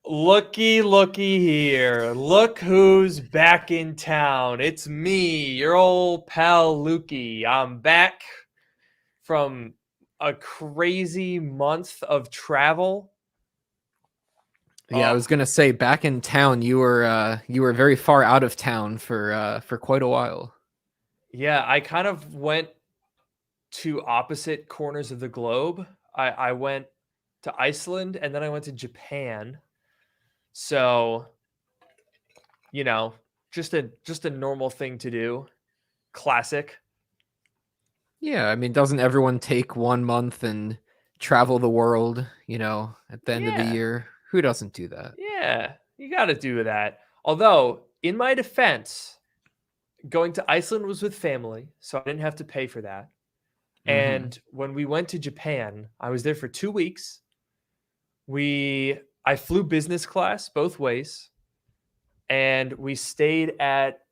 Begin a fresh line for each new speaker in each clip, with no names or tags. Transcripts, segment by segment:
Looky here. Look who's back in town. It's me, your old pal Lukey. I'm back from a crazy month of travel.
Yeah, I
Oh,
was gonna say back in town you were very far out of town for quite a while.
yeah, I kind of went to opposite corners of the globe. I went to Iceland and then I went to Japan. So, you know, just a normal thing to do. Classic.
Yeah, I mean, doesn't everyone take 1 month and travel the world, at the end of the
Yeah.
year? Who doesn't do that?
Yeah, you got to do that. Although, in my defense, going to Iceland was with family, so I didn't have to pay for that.
Mm-hmm.
And when we went to Japan, I was there for 2 weeks. I flew business class both ways, and we stayed at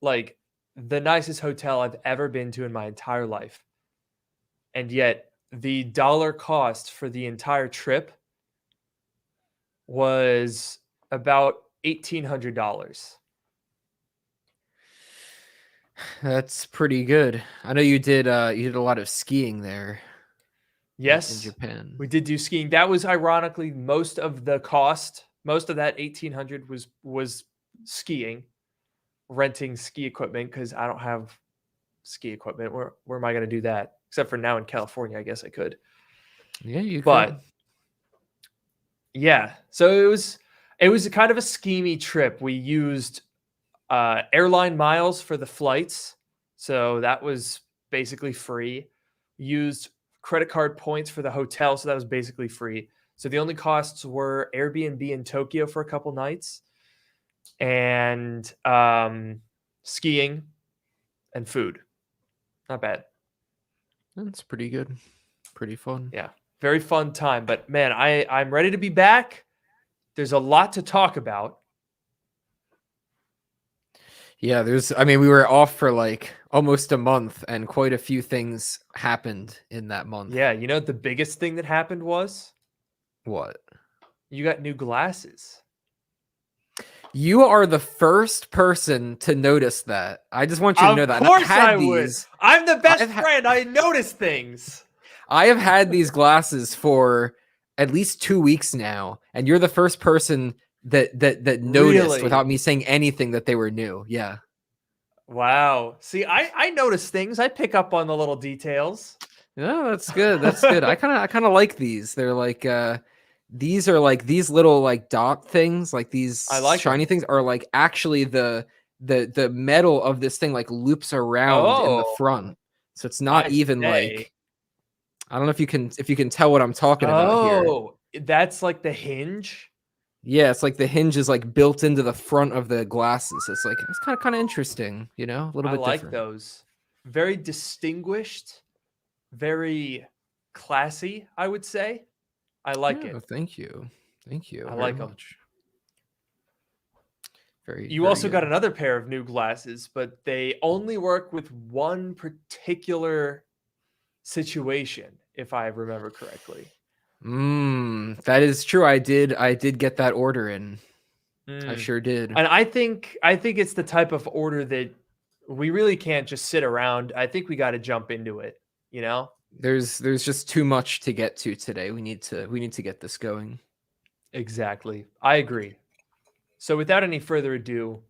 like the nicest hotel I've ever been to in my entire life. And yet, the dollar cost for the entire trip was about $1,800.
That's pretty good. I know you did a lot of skiing there in
Yes,
Japan.
we did do skiing. That was ironically most of the cost. Most of that 1,800 was skiing, renting ski equipment because I don't have ski equipment. Where am I going to do that? Except for now in California, I guess I could.
Yeah, you could.
But yeah, so it was a kind of a schemy trip. We used airline miles for the flights, so that was basically free. Used credit card points for the hotel, so that was basically free. So the only costs were Airbnb in Tokyo for a couple nights, and skiing and food. Not bad.
That's pretty good. Pretty fun.
Yeah, very fun time. But man, I'm ready to be back. There's a lot to talk about.
Yeah, I mean, we were off for like almost a month and quite a few things happened in that month.
Yeah, you know the biggest thing that happened was
What?
you got new glasses.
You are the first person to notice that. I just want you to know
Of
that. And I've
course I
had
would.
these.
I'm the best
I've ha-
friend. I notice things.
I have had these glasses for at least 2 weeks now, and you're the first person that noticed
Really?
without me saying anything that they were new. Yeah.
Wow. See, I notice things. I pick up on the little details.
No, that's good. That's good. I kind of like these. They're like these are like these little like dot things, like
I
these
like them.
shiny things are like actually the metal of this thing like loops around in the
Oh,
front. So it's not
I
even
say.
like I don't know if you can tell what I'm talking about here.
Oh, that's like the hinge.
Yeah, it's like the hinge is like built into the front of the glasses. It's like it's kind of interesting, a little
I
bit
like
different.
those. Very distinguished, very classy, I would say. I like
Yeah,
it.
thank you. Thank you
I
very
like them.
much. Very,
You
very
also got
good.
another pair of new glasses, but they only work with one particular situation, if I remember correctly.
That is true. I did get that order in. I
Mm.
sure did.
And I think it's the type of order that we really can't just sit around. I think we got to jump into it, you know?
There's just too much to get to today. We need to get this going.
Exactly. I agree. So without any further ado,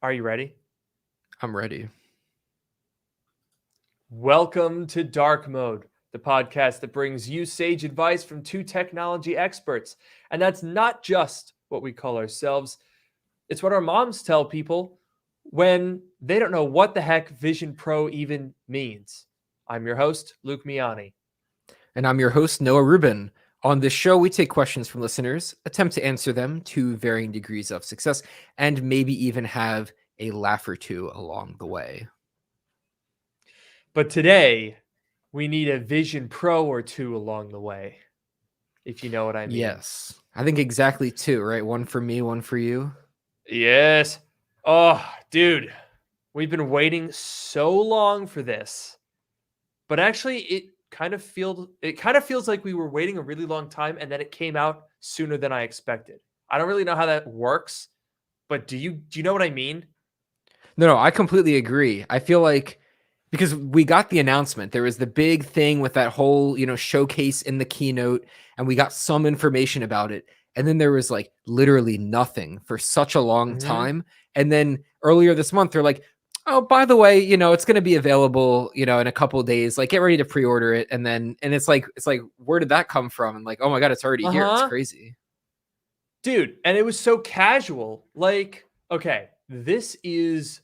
are you ready?
I'm ready.
Welcome to Dark Mode, the podcast that brings you sage advice from two technology experts. And that's not just what we call ourselves, it's what our moms tell people when they don't know what the heck Vision Pro even means. I'm your host, Luke Miani.
And I'm your host, Noah Rubin. On this show, we take questions from listeners, attempt to answer them to varying degrees of success, and maybe even have a laugh or two along the way.
But today, we need a Vision Pro or two along the way, if you know what I mean.
Yes. I think exactly two, right? One for me, one for you.
Yes. Oh, dude, we've been waiting so long for this. But actually it kind of feels like we were waiting a really long time and then it came out sooner than I expected. I don't really know how that works, but do you know what I mean?
No, I completely agree. I feel like because we got the announcement, there was the big thing with that whole, showcase in the keynote, and we got some information about it. And then there was like literally nothing for such a long
Mhm.
time. And then earlier this month, they're like, oh, by the way, it's going to be available, in a couple of days. Like, get ready to pre-order it. And then, and it's like, where did that come from? And like, oh my God, it's already here. It's
Uh-huh.
crazy.
Dude, and it was so casual. Like, okay, this is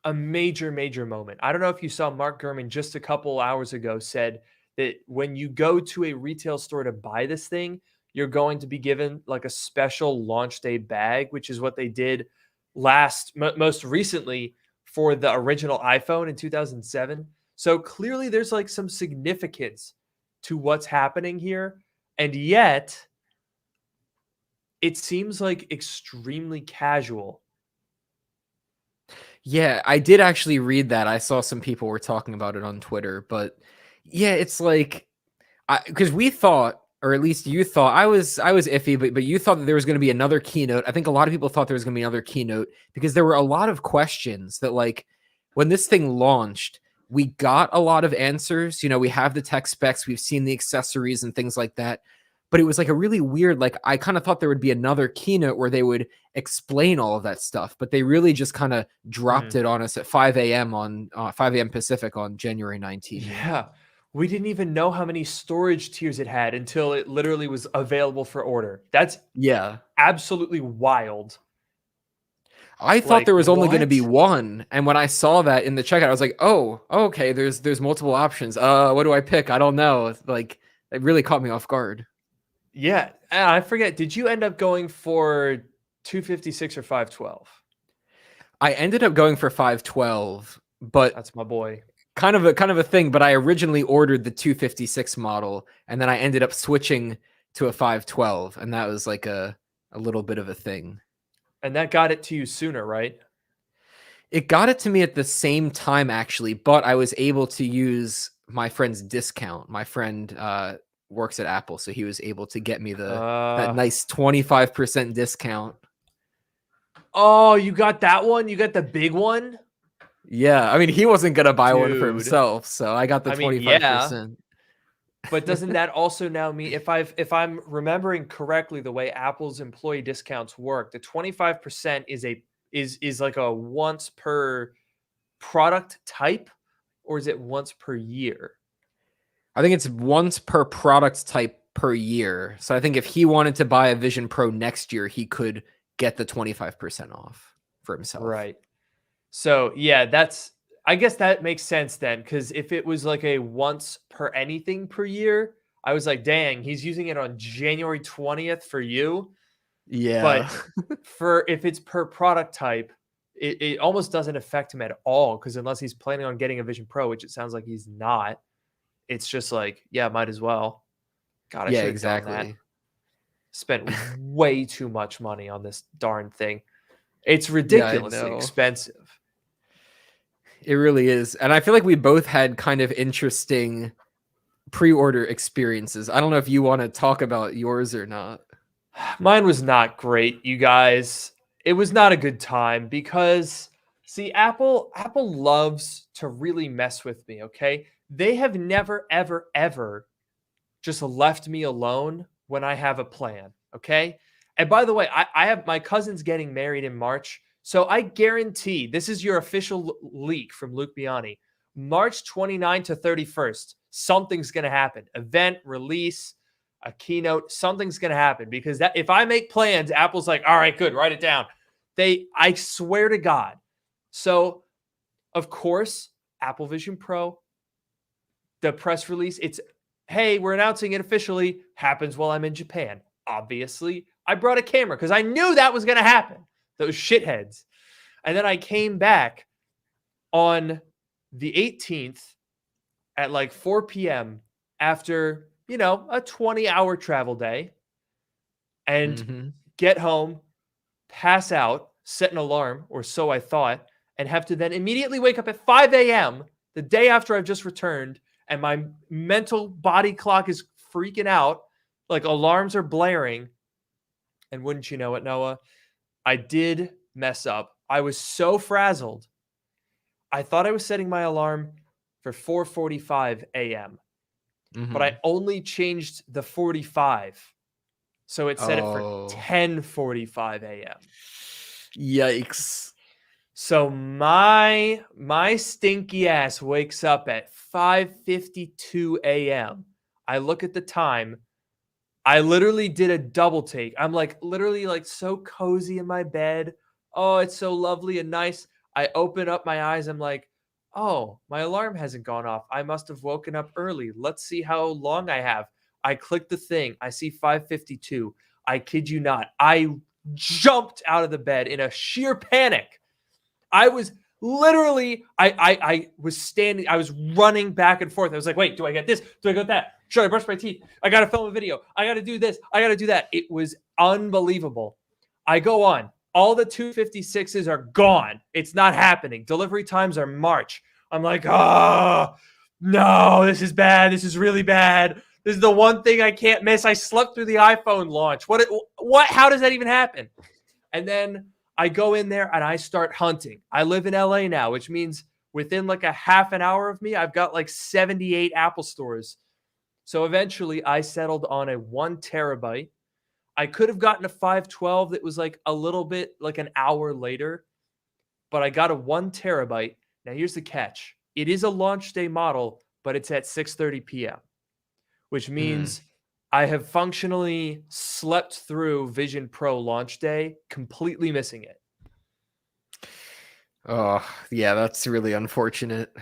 a major, major moment. I don't know if you saw Mark Gurman just a couple hours ago said that when you go to a retail store to buy this thing, you're going to be given like a special launch day bag, which is what they did most recently for the original iPhone in 2007. So clearly there's like some significance to what's happening here. And yet it seems like extremely casual.
Yeah, I did actually read that. I saw some people were talking about it on Twitter, but yeah, it's like because we thought, or at least you thought, I was iffy, but you thought that there was going to be another keynote. I think a lot of people thought there was going to be another keynote because there were a lot of questions that like when this thing launched, we got a lot of answers. We have the tech specs, we've seen the accessories and things like that. But it was like a really weird, like I kind of thought there would be another keynote where they would explain all of that stuff, but they really just kind of dropped
Mhm.
it on us at 5 a.m. on 5 a.m. Pacific on January 19th.
Yeah. We didn't even know how many storage tiers it had until it literally was available for order. That's
Yeah.
absolutely wild.
I thought
Like,
there was only going to be
what?
one, and when I saw that in the checkout, I was like, "Oh, okay. There's multiple options. What do I pick? I don't know." Like, it really caught me off guard.
Yeah. I forget. Did you end up going for 256 or 512?
I ended up going for 512, but
That's my boy.
kind of a thing. But I originally ordered the 256 model, and then I ended up switching to a 512, and that was like a little bit of a thing.
And that got it to you sooner, right?
It got it to me at the same time, actually, but I was able to use my friend's discount. My friend works at Apple, so he was able to get me that
Uh,
nice 25% discount.
oh, you got that one? You got the big one?
Yeah, I mean, he wasn't gonna buy one for
Dude.
himself, so I got the
I mean, yeah.
25%.
But doesn't that also now mean if I'm remembering correctly the way Apple's employee discounts work, the 25% is like a once per product type, or is it once per year?
I think it's once per product type per year. So I think if he wanted to buy a Vision Pro next year, he could get the 25% off for himself.
Right. So yeah, I guess that makes sense then, because if it was like a once per anything per year, I was like, dang, he's using it on January 20th for you.
Yeah.
But for if it's per product type, it almost doesn't affect him at all, because unless he's planning on getting a Vision Pro, which it sounds like he's not, it's just like, yeah, might as well. God, I
Yeah,
should have done that.
exactly.
Spent way too much money on this darn thing. It's
Yeah, I
ridiculously
know.
expensive.
It really is. And I feel like we both had kind of interesting pre-order experiences. I don't know if you want to talk about yours or not.
Mine was not great, you guys. It was not a good time because see, Apple loves to really mess with me, okay? They have never ever ever just left me alone when I have a plan, okay? And by the way, I have my cousin's getting married in March, so I guarantee this is your official leak from Luke Biani. March 29 to 31st, something's going to happen. Event, release, a keynote, something's going to happen because that if I make plans, Apple's like, "All right, good, write it down." I swear to God. So, of course, Apple Vision Pro, the press release, it's hey, we're announcing it officially, happens while I'm in Japan. Obviously, I brought a camera because I knew that was going to happen. Those shitheads. And then I came back on the 18th at like 4 p.m. after, a 20-hour travel day and
Hmm.
get home, pass out, set an alarm, or so I thought, and have to then immediately wake up at 5 a.m. the day after I've just returned, and my mental body clock is freaking out, like alarms are blaring, And wouldn't you know it, Noah, I did mess up. I was so frazzled. I thought I was setting my alarm for 4:45 a.m., but I
Mhm.
only changed the 45. So it set it for
Oh,
10:45 a.m.
yikes.
So my stinky ass wakes up at 5:52 a.m. I look at the time. I literally did a double take. I'm like literally like so cozy in my bed. Oh, it's so lovely and nice. I open up my eyes. I'm like, oh, my alarm hasn't gone off. I must have woken up early. Let's see how long I have. I click the thing. I see 5:52. I kid you not. I jumped out of the bed in a sheer panic. I was literally, I was standing, I was running back and forth. I was like, wait, do I get this? Do I get that? Should I brush my teeth? I got to film a video. I got to do this. I got to do that. It was unbelievable. I go on. All the 256s are gone. It's not happening. Delivery times are March. I'm like, oh, no, this is bad. This is really bad. This is the one thing I can't miss. I slept through the iPhone launch. What, how does that even happen? And then I go in there and I start hunting. I live in LA now, which means within like a half an hour of me, I've got like 78 Apple stores. So eventually I settled on a 1 terabyte. I could have gotten a 512 that was like a little bit like an hour later, but I got a 1 terabyte. Now here's the catch. It is a launch day model, but it's at 6:30 p.m., which
Mm.
means I have functionally slept through Vision Pro launch day, completely missing it.
Oh, yeah, that's really unfortunate.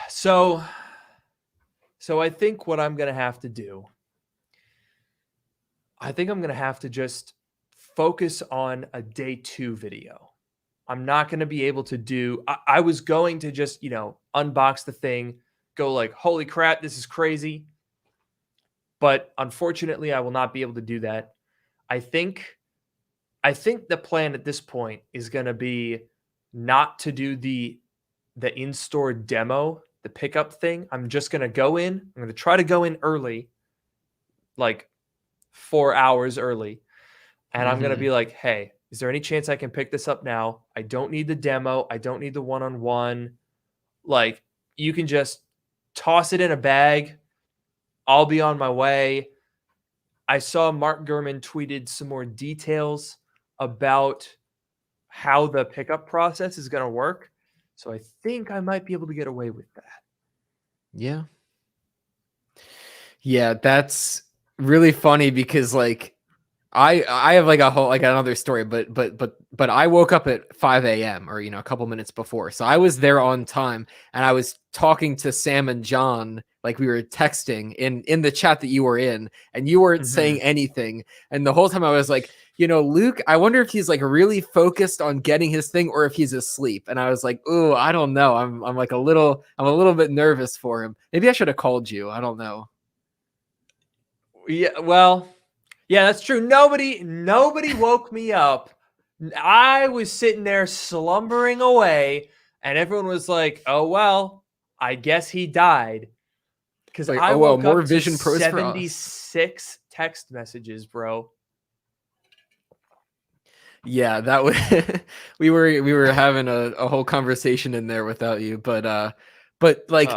So I think what I'm going to have to do, I think I'm going to have to just focus on a day 2 video. I'm not going to be able to do, I was going to just, unbox the thing, go like, holy crap, this is crazy. But unfortunately, I will not be able to do that. I think the plan at this point is going to be not to do the in-store demo, the pickup thing. I'm just going to go in. I'm going to try to go in early, like 4 hours early. And I'm going to
Mhm.
be like, hey, is there any chance I can pick this up now? I don't need the demo. I don't need the one-on-one. Like, you can just toss it in a bag. I'll be on my way. I saw Mark Gurman tweeted some more details about how the pickup process is going to work. So I think I might be able to get away with that.
Yeah. Yeah, that's really funny because like I have like a whole like another story, but I woke up at 5 a.m. or a couple minutes before. So I was there on time and I was talking to Sam and John, like we were texting in the chat that you were in, and you weren't saying anything. And the whole time I was like, Luke, I wonder if he's like really focused on getting his thing or if he's asleep. And I was like, oh, I don't know. I'm like a little bit nervous for him. Maybe I should have called you. I don't know.
Yeah, well, yeah, that's true. Nobody woke me up. I was sitting there slumbering away, and everyone was like, "Oh well, I guess he died." Because
Like,
I
oh well,
woke
more
up to
Vision Pros for us.
76 text messages, bro.
Yeah, that was we were having a whole conversation in there without you, but like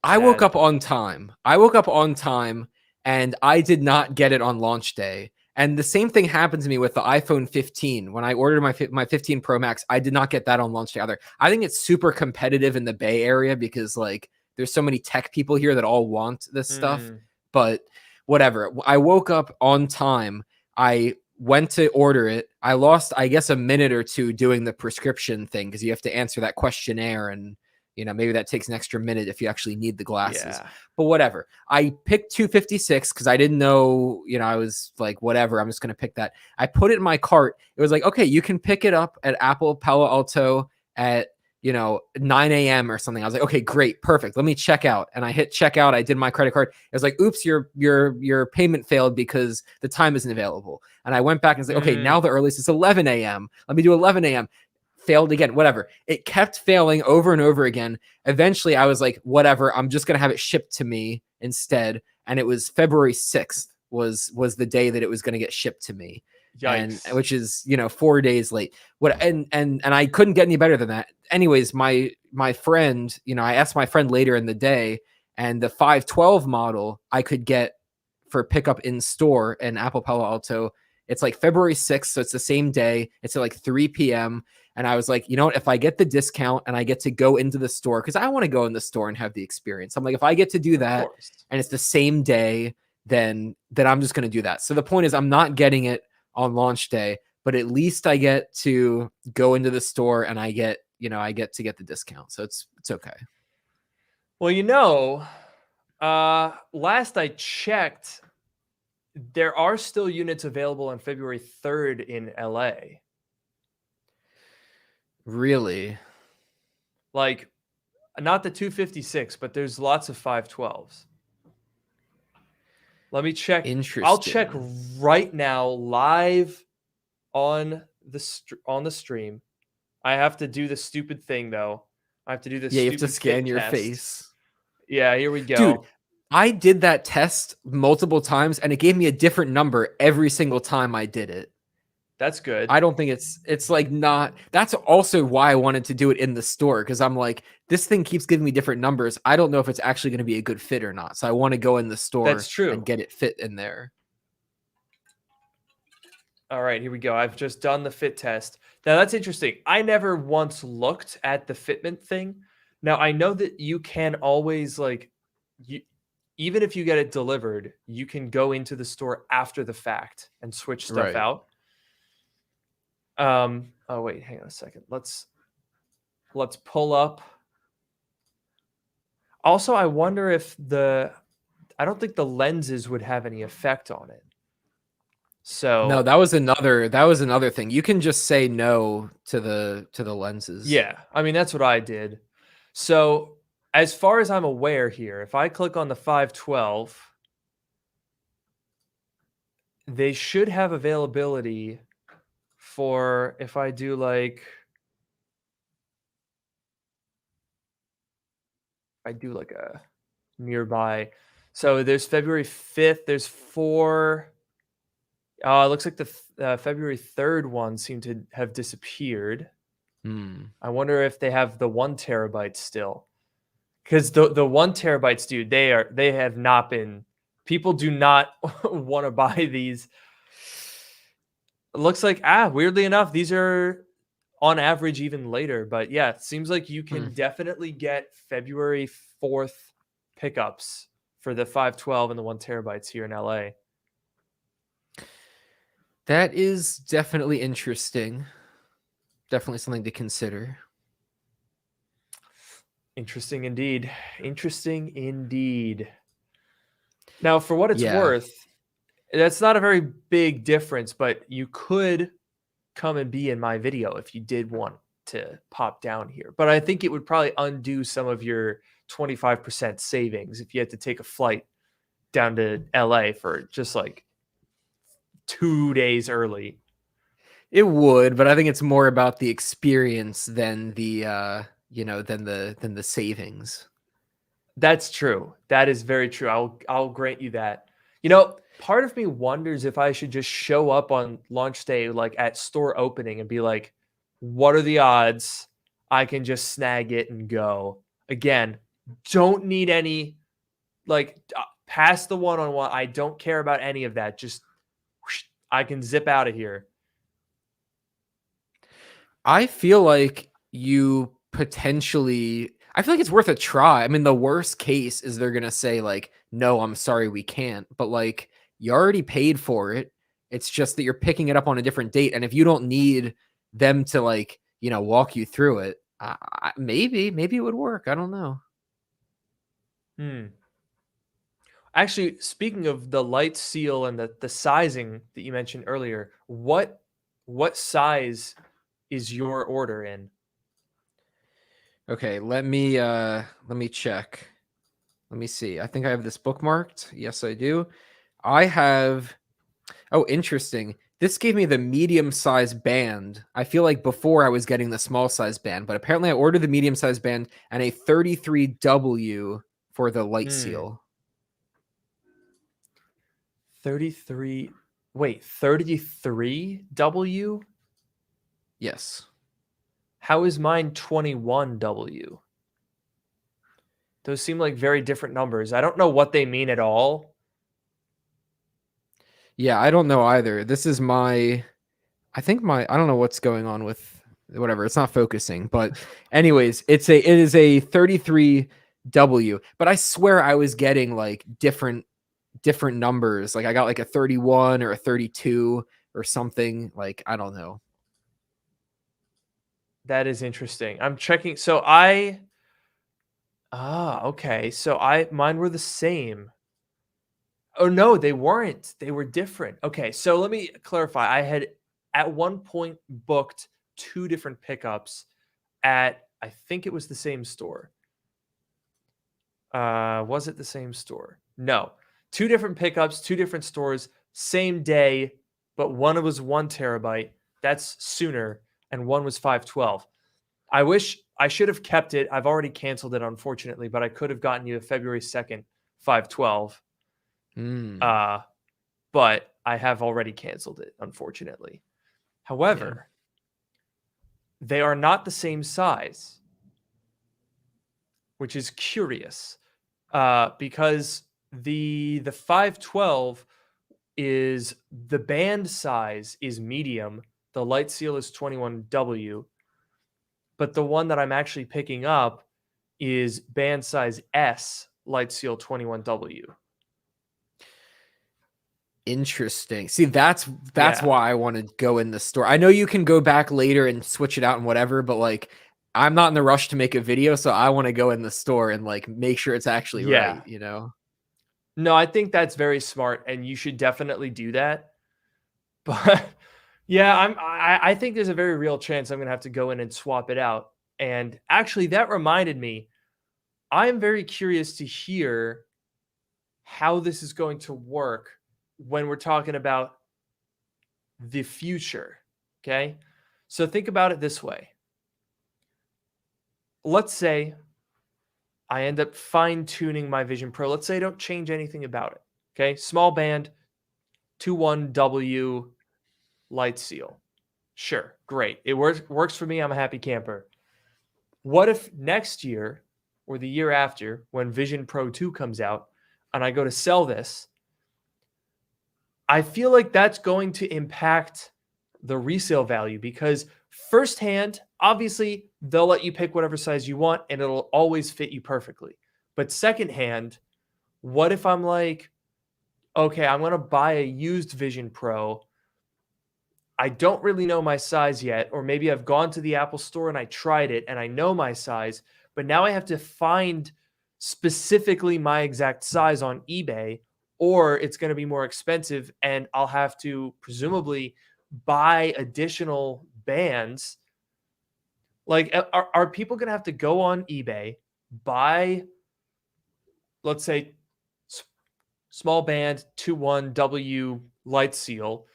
I woke
Sad.
up on time. I woke up on time and I did not get it on launch day. And the same thing happened to me with the iPhone 15. When I ordered my 15 Pro Max, I did not get that on launch day either. I think it's super competitive in the Bay Area because like there's so many tech people here that all want this stuff. But whatever. I woke up on time. I went to order it. I lost, I guess, a minute or two doing the prescription thing because you have to answer that questionnaire and maybe that takes an extra minute if you actually need the glasses.
Yeah.
But whatever. I picked 256 because I didn't know, I was like, whatever, I'm just going to pick that. I put it in my cart. It was like, okay, you can pick it up at Apple Palo Alto at 9 a.m. or something. I was like, okay, great, perfect. Let me check out. And I hit checkout. I did my credit card. It was like, oops, your payment failed because the time isn't available. And I went back and was like, okay, now the earliest is 11 a.m. Let me do 11 a.m. Failed again, whatever. It kept failing over and over again. Eventually, I was like, whatever, I'm just going to have it shipped to me instead. And it was February 6th was the day that it was going to get shipped to me. And
Yikes.
which is 4 days late. What and I couldn't get any better than that. Anyways, my friend, I asked my friend later in the day, and the 512 model I could get for pickup in store in Apple Palo Alto. It's like February 6th, so it's the same day. It's at like 3 p.m. And I was like, you know what? If I get the discount and I get to go into the store, because I want to go in the store and have the experience. I'm like, if I get to do that and it's the same day, then I'm just going to do that. So the point is, I'm not getting it on launch day, but at least I get to go into the store and I get to get the discount. So it's okay.
Well, last I checked, there are still units available on February 3rd in LA.
Really?
Like, not the 256, but there's lots of 512s. Let me check.
Interesting.
I'll check right now live on the stream. I have to do the stupid thing though. I have to do this.
Yeah, you have to scan your face.
Yeah, here we go.
Dude, I did that test multiple times and it gave me a different number every single time I did it.
That's good.
I don't think it's like not. That's also why I wanted to do it in the store, because I'm like, this thing keeps giving me different numbers. I don't know if it's actually going to be a good fit or not. So I want to go in the store.
That's true.
And get it fit in there.
All right, here we go. I've just done the fit test. Now that's interesting. I never once looked at the fitment thing. Now I know that you can always even if you get it delivered, you can go into the store after the fact and switch stuff out. Oh wait, hang on a second. Let's pull up. Also, I wonder if I don't think the lenses would have any effect on it. So
no, that was another thing. You can just say no to the lenses.
Yeah, I mean that's what I did. So as far as I'm aware here, if I click on the 512, they should have availability for, if I do like a nearby. So there's February 5th. There's 4. It looks like the February 3rd one seemed to have disappeared. I wonder if they have the 1 terabyte still. Because the 1 terabytes, dude, they have not been. People do not want to buy these. It looks like weirdly enough, these are on average even later. But yeah, it seems like you can definitely get February 4th pickups for the 512 and the 1 terabytes here in LA.
That is definitely interesting. Definitely something to consider.
Interesting indeed. Interesting indeed. Now, for what it's worth, that's not a very big difference, but you could come and be in my video if you did want to pop down here. But I think it would probably undo some of your 25% savings if you had to take a flight down to LA for just like 2 days early.
It would, but I think it's more about the experience than the than the savings.
That's true. That is very true. I'll grant you that. Part of me wonders if I should just show up on launch day, like at store opening, and be like, what are the odds I can just snag it and go? Again, don't need any, pass the one-on-one. I don't care about any of that. Just, I can zip out of here.
I feel like you potentially, I feel like it's worth a try. I mean, the worst case is they're going to say like, no, I'm sorry, we can't. But like, you already paid for it. It's just that you're picking it up on a different date. And if you don't need them to walk you through it, maybe it would work. I don't know.
Actually, speaking of the light seal and the sizing that you mentioned earlier, what size is your order in?
Okay, let me check. Let me see. I think I have this bookmarked. Yes, I do. I have. Oh, interesting. This gave me the medium size band. I feel like before I was getting the small size band, but apparently I ordered the medium size band and a 33W for the light seal.
33. Wait, 33W?
Yes.
How is mine 21W? Those seem like very different numbers. I don't know what they mean at all.
Yeah, I don't know either. This is my, I think my, I don't know what's going on with whatever. It's not focusing, but anyways, it is a 33W, but I swear I was getting like different numbers. Like I got like a 31 or a 32 or something. Like, I don't know.
That is interesting. I'm checking. Okay. Mine were the same. Oh no, they weren't. They were different. Okay, so let me clarify. I had at one point booked two different pickups at, I think it was the same store. Was it the same store? No. Two different pickups, two different stores, same day, but one was 1 terabyte. That's sooner, and one was 512. I wish I should have kept it. I've already canceled it, unfortunately, but I could have gotten you a February 2nd 512. But I have already canceled it, unfortunately. However, they are not the same size, which is curious, because the 512 is the band size is medium, the light seal is 21W, but the one that I'm actually picking up is band size S, light seal 21W.
Interesting. See, that's
Yeah.
why I want to go in the store. I know you can go back later and switch it out and whatever, but like I'm not in the rush to make a video, so I want to go in the store and like make sure it's actually right, you know?
No, I think that's very smart, and you should definitely do that. But yeah, I think there's a very real chance I'm gonna have to go in and swap it out. And actually, that reminded me, I am very curious to hear how this is going to work when we're talking about the future. Okay. So think about it this way. Let's say I end up fine tuning my Vision Pro. Let's say I don't change anything about it. Okay. Small band, 21W light seal. Sure. Great. It works for me. I'm a happy camper. What if next year or the year after, when Vision Pro 2 comes out and I go to sell this, I feel like that's going to impact the resale value, because firsthand, obviously, they'll let you pick whatever size you want and it'll always fit you perfectly. But secondhand, what if I'm like, okay, I'm going to buy a used Vision Pro. I don't really know my size yet, or maybe I've gone to the Apple store and I tried it and I know my size, but now I have to find specifically my exact size on eBay, or it's going to be more expensive and I'll have to presumably buy additional bands. Like, are people going to have to go on eBay, buy, let's say, small band 21W light seal,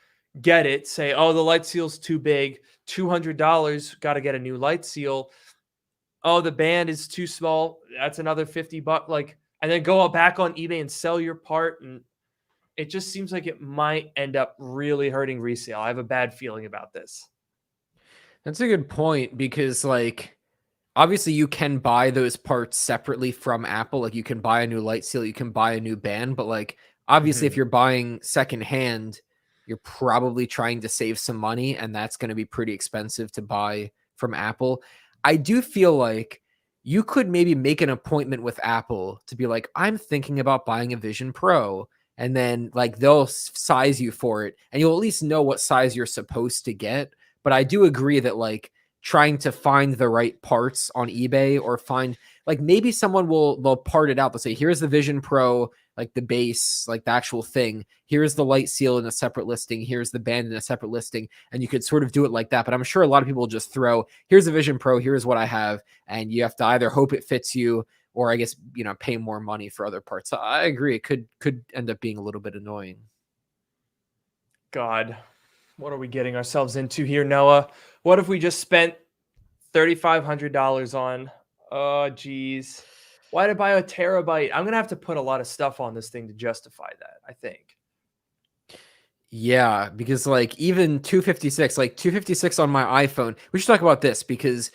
get it, say, oh, the light seal's too big, $200, got to get a new light seal. Oh, the band is too small, that's another $50, like, and then go back on eBay and sell your part. And it just seems like it might end up really hurting resale. I have a bad feeling about this.
That's a good point, because like obviously you can buy those parts separately from Apple. Like you can buy a new light seal, you can buy a new band, but like obviously if you're buying secondhand, you're probably trying to save some money, and that's going to be pretty expensive to buy from Apple. I do feel like you could maybe make an appointment with Apple to be like, I'm thinking about buying a Vision Pro, and then like they'll size you for it and you'll at least know what size you're supposed to get. But I do agree that like trying to find the right parts on eBay, or find like maybe someone they'll part it out. They'll say, here's the Vision Pro, like the base, like the actual thing. Here's the light seal in a separate listing. Here's the band in a separate listing. And you could sort of do it like that. But I'm sure a lot of people will just throw, here's a Vision Pro, here's what I have. And you have to either hope it fits you, or I guess, you know, pay more money for other parts. So I agree. It could end up being a little bit annoying.
God, what are we getting ourselves into here, Noah? What if we just spent $3,500 on? Oh, geez. Why did I buy a terabyte? I'm going to have to put a lot of stuff on this thing to justify that, I think.
Yeah, because like even 256, like 256 on my iPhone. We should talk about this because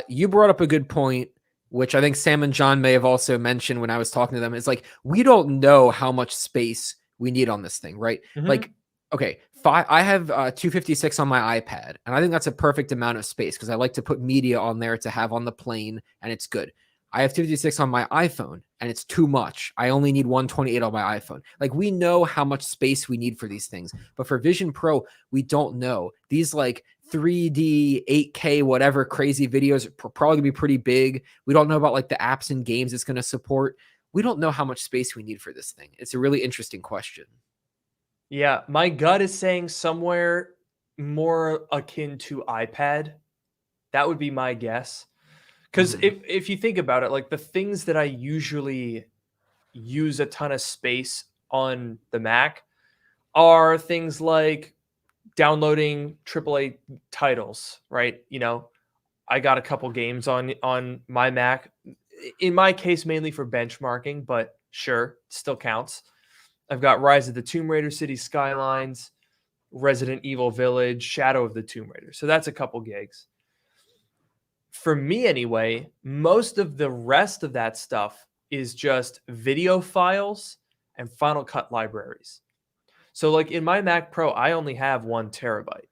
you brought up a good point, which I think Sam and John may have also mentioned when I was talking to them. It's like we don't know how much space we need on this thing, right?
Mhm.
Like, okay, I have 256 on my iPad, and I think that's a perfect amount of space because I like to put media on there to have on the plane, and it's good. I have 256 on my iPhone and it's too much. I only need 128 on my iPhone. Like we know how much space we need for these things, but for Vision Pro, we don't know. These like 3D, 8K, whatever crazy videos probably gonna be pretty big. We don't know about like the apps and games it's going to support. We don't know how much space we need for this thing. It's a really interesting question.
Yeah, my gut is saying somewhere more akin to iPad. That would be my guess. Because
Mhm.
if you think about it, like the things that I usually use a ton of space on the Mac are things like downloading AAA titles, right? I got a couple games on my Mac. In my case, mainly for benchmarking, but sure, still counts. I've got Rise of the Tomb Raider, City Skylines, Resident Evil Village, Shadow of the Tomb Raider. So that's a couple gigs. For me, anyway, most of the rest of that stuff is just video files and Final Cut libraries. So, like in my Mac Pro, I only have 1 terabyte.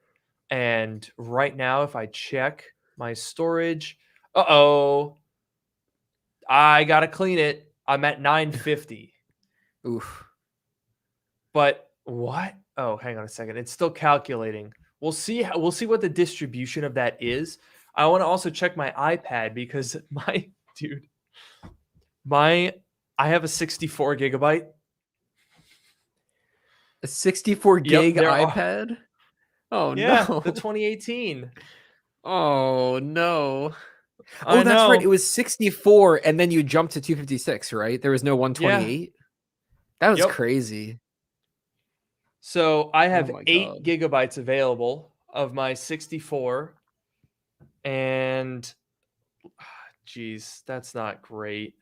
And right now, if I check my storage, I got to clean it. I'm at 950.
Oof.
But what? Oh, hang on a second. It's still calculating. We'll see what the distribution of that is. I want to also check my iPad because my dude, my I have a 64 gigabyte.
A 64
Yep,
gig
there are.
iPad? Oh
Yeah, the
no.
2018.
Oh no. Oh,
I
that's right. It
know.
was 64 and then you jumped to 256, right? There was no
Yeah.
128. That was
Yep.
crazy.
So I
Oh
have
my
8
god.
gigabytes available of my 64, and geez, that's not great.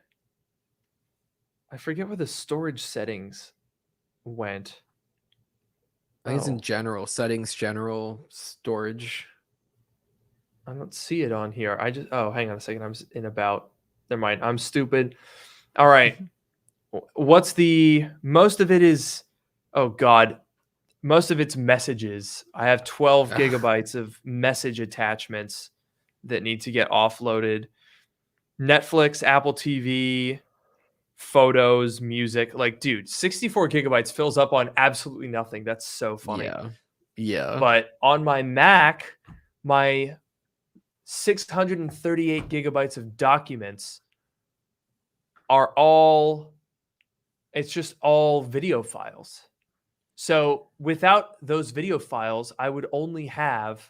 I forget where the storage settings went.
I think it's in
Oh,
general, settings, general, storage.
I don't see it on here. Oh, hang on a second. In about. Never mind. I'm stupid. All right. What's the most of it is? Oh God, most of it's messages. I have 12
Ugh.
gigabytes of message attachments that need to get offloaded. Netflix, Apple TV, photos, music. Like, dude, 64 gigabytes fills up on absolutely nothing. That's so funny.
Yeah. Yeah.
But on my Mac, my 638 gigabytes of documents are all, it's just all video files. So without those video files, I would only have,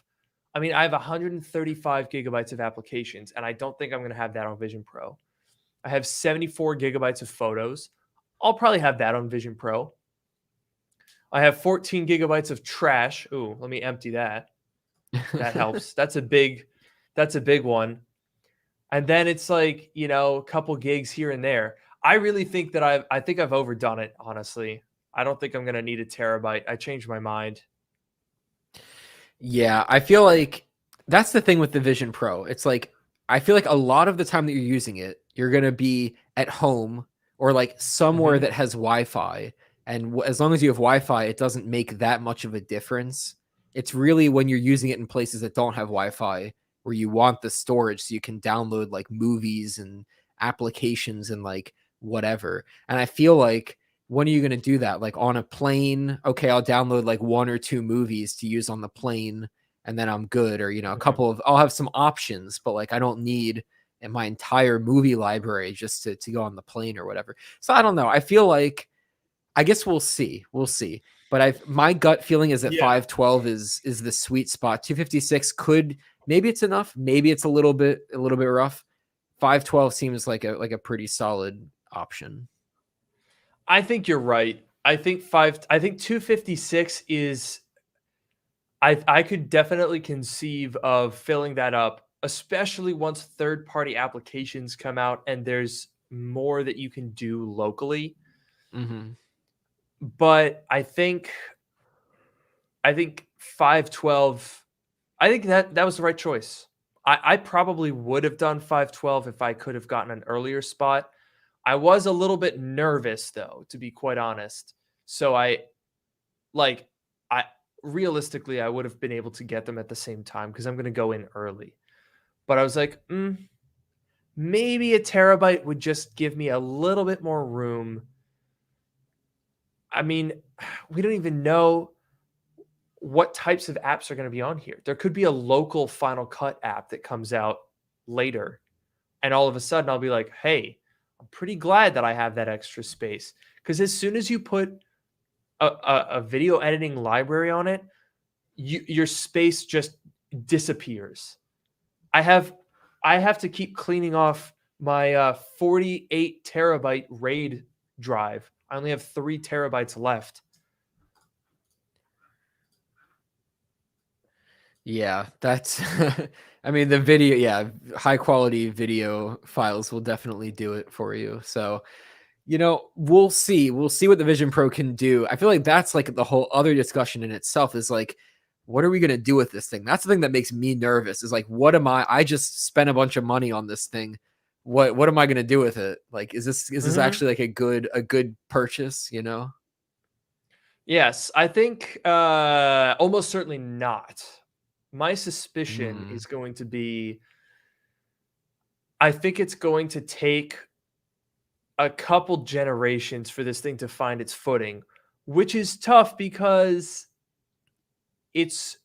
I mean, I have 135 gigabytes of applications, and I don't think I'm going to have that on Vision Pro. I have 74 gigabytes of photos. I'll probably have that on Vision Pro. I have 14 gigabytes of trash. Ooh, let me empty that. That helps. That's a big one. And then it's like, a couple gigs here and there. I really think that I think I've overdone it, honestly. I don't think I'm going to need a terabyte. I changed my mind.
Yeah, I feel like that's the thing with the Vision Pro. It's like I feel like a lot of the time that you're using it, you're gonna be at home or like somewhere
Mhm.
that has Wi-Fi, and as long as you have Wi-Fi, it doesn't make that much of a difference. It's really when you're using it in places that don't have Wi-Fi where you want the storage so you can download like movies and applications and like whatever. And I feel like when are you going to do that? Like on a plane? Okay, I'll download like one or two movies to use on the plane and then I'm good. Or, a
Mhm.
couple of, I'll have some options, but like I don't need in my entire movie library just to go on the plane or whatever. So I don't know. I feel like, I guess we'll see. We'll see. But my gut feeling is that
Yeah.
512 is the sweet spot. 256 could, maybe it's enough, maybe it's a little bit rough. 512 seems like a pretty solid option.
I think you're right. I think 256 is, I could definitely conceive of filling that up, especially once third-party applications come out and there's more that you can do locally.
Mhm.
But I think I think 512. I think that was the right choice. I probably would have done 512 if I could have gotten an earlier spot. I was a little bit nervous though, to be quite honest. So like I realistically I would have been able to get them at the same time because I'm going to go in early. But I was like, maybe a terabyte would just give me a little bit more room. I mean, we don't even know what types of apps are going to be on here. There could be a local Final Cut app that comes out later. And all of a sudden, I'll be like, hey, I'm pretty glad that I have that extra space. Because as soon as you put a video editing library on it, your space just disappears. I have to keep cleaning off my 48 terabyte RAID drive. I only have 3 terabytes left.
Yeah, that's I mean the video, yeah, high quality video files will definitely do it for you. So, we'll see. We'll see what the Vision Pro can do. I feel like that's like the whole other discussion in itself is like, what are we going to do with this thing? That's the thing that makes me nervous is like, I just spent a bunch of money on this thing. What am I going to do with it? Like, is this actually like a good purchase,
Yes, I think almost certainly not. My suspicion is going to be I think it's going to take a couple generations for this thing to find its footing, which is tough because it's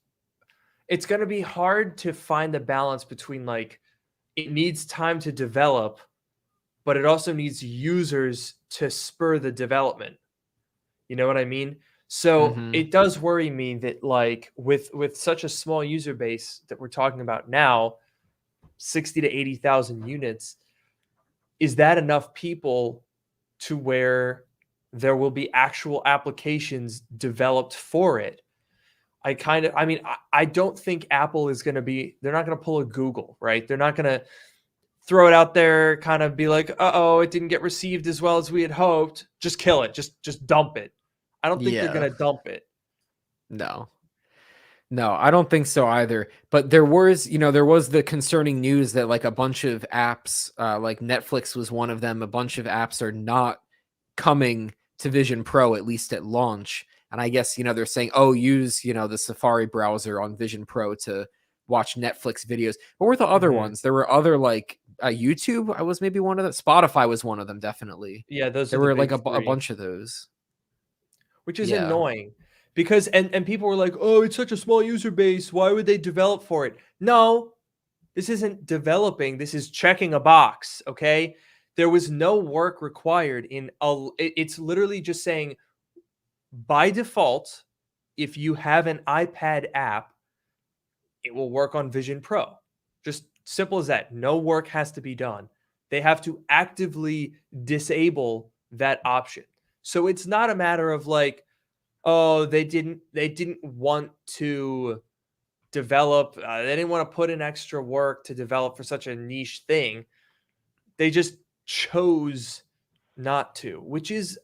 going to be hard to find the balance between like it needs time to develop, but it also needs users to spur the development. You know what I mean? So it does worry me that like with such a small user base that we're talking about now, 60 to 80,000 units, is that enough people to where there will be actual applications developed for it? I don't think Apple is going to be, they're not going to pull a Google, right? They're not going to throw it out there, kind of be like, uh-oh, it didn't get received as well as we had hoped. Just kill it. Just dump it. I don't think they're going to dump it.
No, I don't think so either. But there was the concerning news that like a bunch of apps, like Netflix was one of them. A bunch of apps are not coming to Vision Pro, at least at launch. And I guess, they're saying, oh, use, the Safari browser on Vision Pro to watch Netflix videos. What were the other ones? There were other like YouTube. I was maybe one of them. Spotify was one of them. Definitely.
Yeah.
There were like a bunch of those.
Which is annoying because, and people were like, oh, it's such a small user base. Why would they develop for it? No, this isn't developing. This is checking a box. Okay. There was no work required it's literally just saying by default, if you have an iPad app, it will work on Vision Pro. Just simple as that. No work has to be done. They have to actively disable that option. So it's not a matter of like, oh, they didn't want to develop. They didn't want to put in extra work to develop for such a niche thing. They just chose not to, which is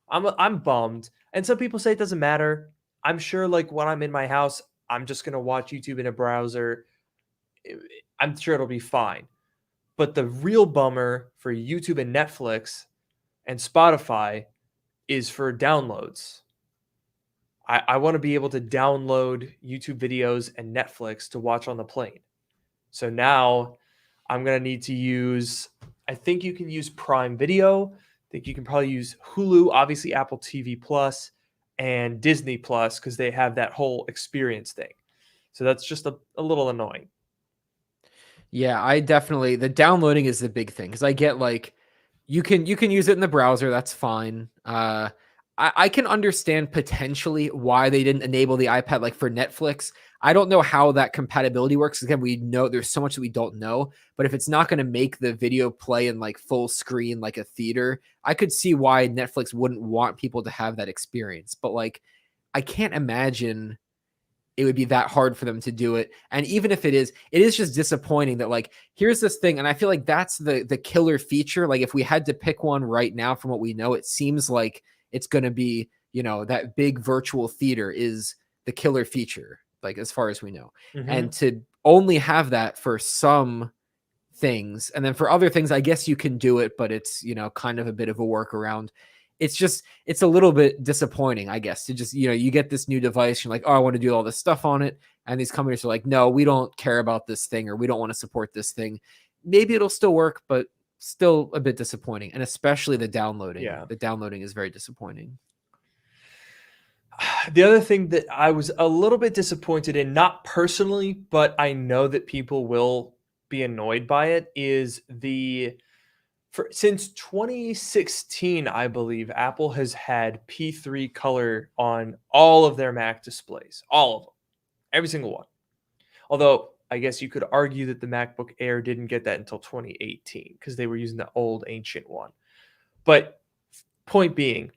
I'm bummed. And some people say it doesn't matter. I'm sure like when I'm in my house, I'm just going to watch YouTube in a browser. I'm sure it'll be fine. But the real bummer for YouTube and Netflix and Spotify is for downloads. I want to be able to download YouTube videos and Netflix to watch on the plane. So now I'm going to need to use, I think you can use Prime Video. I think you can probably use Hulu, obviously Apple TV Plus, and Disney Plus because they have that whole experience thing. So that's just a little annoying.
Yeah, the downloading is the big thing because I get like you can use it in the browser. That's fine. I can understand potentially why they didn't enable the iPad like for Netflix. I don't know how that compatibility works. Again, we know there's so much that we don't know, but if it's not going to make the video play in like full screen like a theater, I could see why Netflix wouldn't want people to have that experience. But like, I can't imagine it would be that hard for them to do it. And even if it is just disappointing that like, here's this thing. And I feel like that's the killer feature. Like if we had to pick one right now from what we know, it seems like it's going to be, that big virtual theater is the killer feature, like as far as we know. And to only have that for some things, and then for other things, I guess you can do it, but it's, kind of a bit of a workaround. It's a little bit disappointing, I guess, to just, you get this new device, you're like, oh, I want to do all this stuff on it. And these companies are like, no, we don't care about this thing, or we don't want to support this thing. Maybe it'll still work, but still a bit disappointing. And especially the downloading.
Yeah.
The downloading is very disappointing.
The other thing that I was a little bit disappointed in, not personally, but I know that people will be annoyed by it, is since 2016, I believe, Apple has had P3 color on all of their Mac displays, all of them, every single one. Although I guess you could argue that the MacBook Air didn't get that until 2018 because they were using the old ancient one. But point being,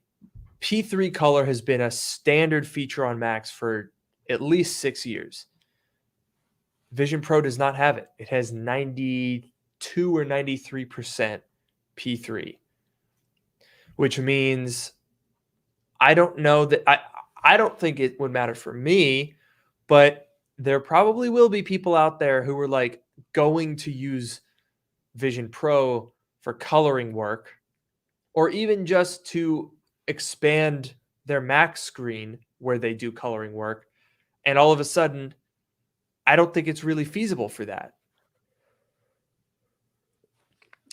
P3 color has been a standard feature on Macs for at least 6 years. Vision Pro does not have it. It has 92 or 93% P3, which means I don't know that I don't think it would matter for me, but there probably will be people out there who are like going to use Vision Pro for coloring work, or even just to expand their Mac screen where they do coloring work. And all of a sudden, I don't think it's really feasible for that.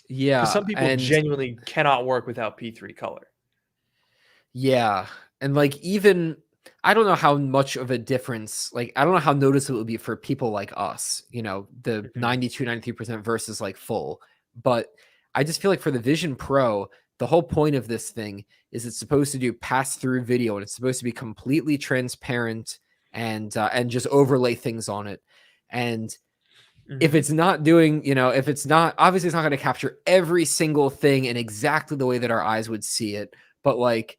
Yeah.
Some people genuinely cannot work without P3 color.
Yeah. And like, even, I don't know how much of a difference, like, I don't know how noticeable it would be for people like us, the 92, 93% versus like full. But I just feel like for the Vision Pro, the whole point of this thing is it's supposed to do pass-through video, and it's supposed to be completely transparent and just overlay things on it. And if it's not doing, if it's not, obviously it's not going to capture every single thing in exactly the way that our eyes would see it. But like,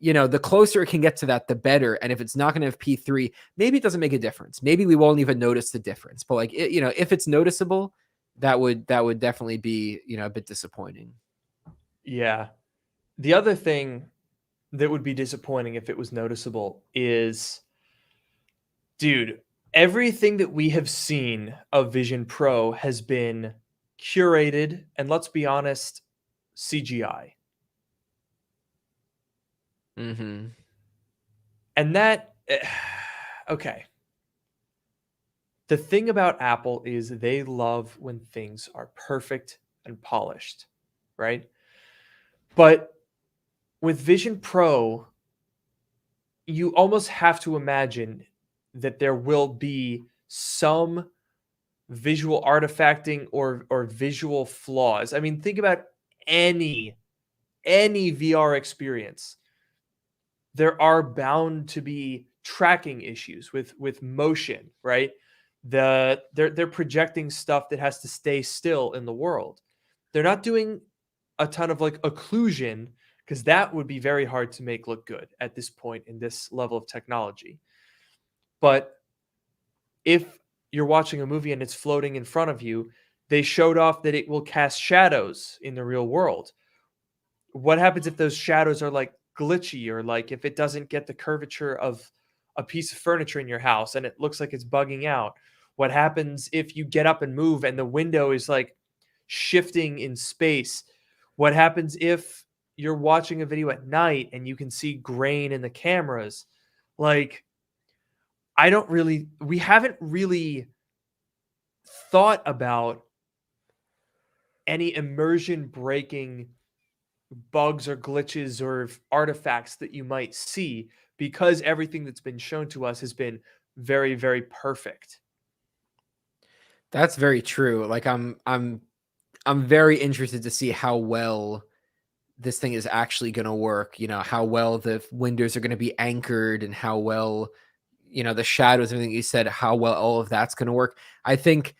the closer it can get to that, the better. And if it's not going to have P3, maybe it doesn't make a difference. Maybe we won't even notice the difference. But like, if it's noticeable, that would definitely be, a bit disappointing.
Yeah. The other thing that would be disappointing if it was noticeable is, dude, everything that we have seen of Vision Pro has been curated, and let's be honest, CGI.
Mm-hmm.
And that, okay. The thing about Apple is they love when things are perfect and polished, right? But with Vision Pro, you almost have to imagine that there will be some visual artifacting or visual flaws. I mean, think about any VR experience. There are bound to be tracking issues with motion, right? They're projecting stuff that has to stay still in the world. They're not doing a ton of like occlusion, because that would be very hard to make look good at this point in this level of technology. But if you're watching a movie and it's floating in front of you, they showed off that it will cast shadows in the real world. What happens if those shadows are like glitchy, or like if it doesn't get the curvature of a piece of furniture in your house and it looks like it's bugging out? What happens if you get up and move and the window is like shifting in space? What happens if you're watching a video at night and you can see grain in the cameras? Like, we haven't really thought about any immersion breaking bugs or glitches or artifacts that you might see, because everything that's been shown to us has been very, very perfect.
That's very true. Like, I'm very interested to see how well this thing is actually going to work, how well the windows are going to be anchored, and how well, the shadows, everything you said, how well all of that's going to work. I think,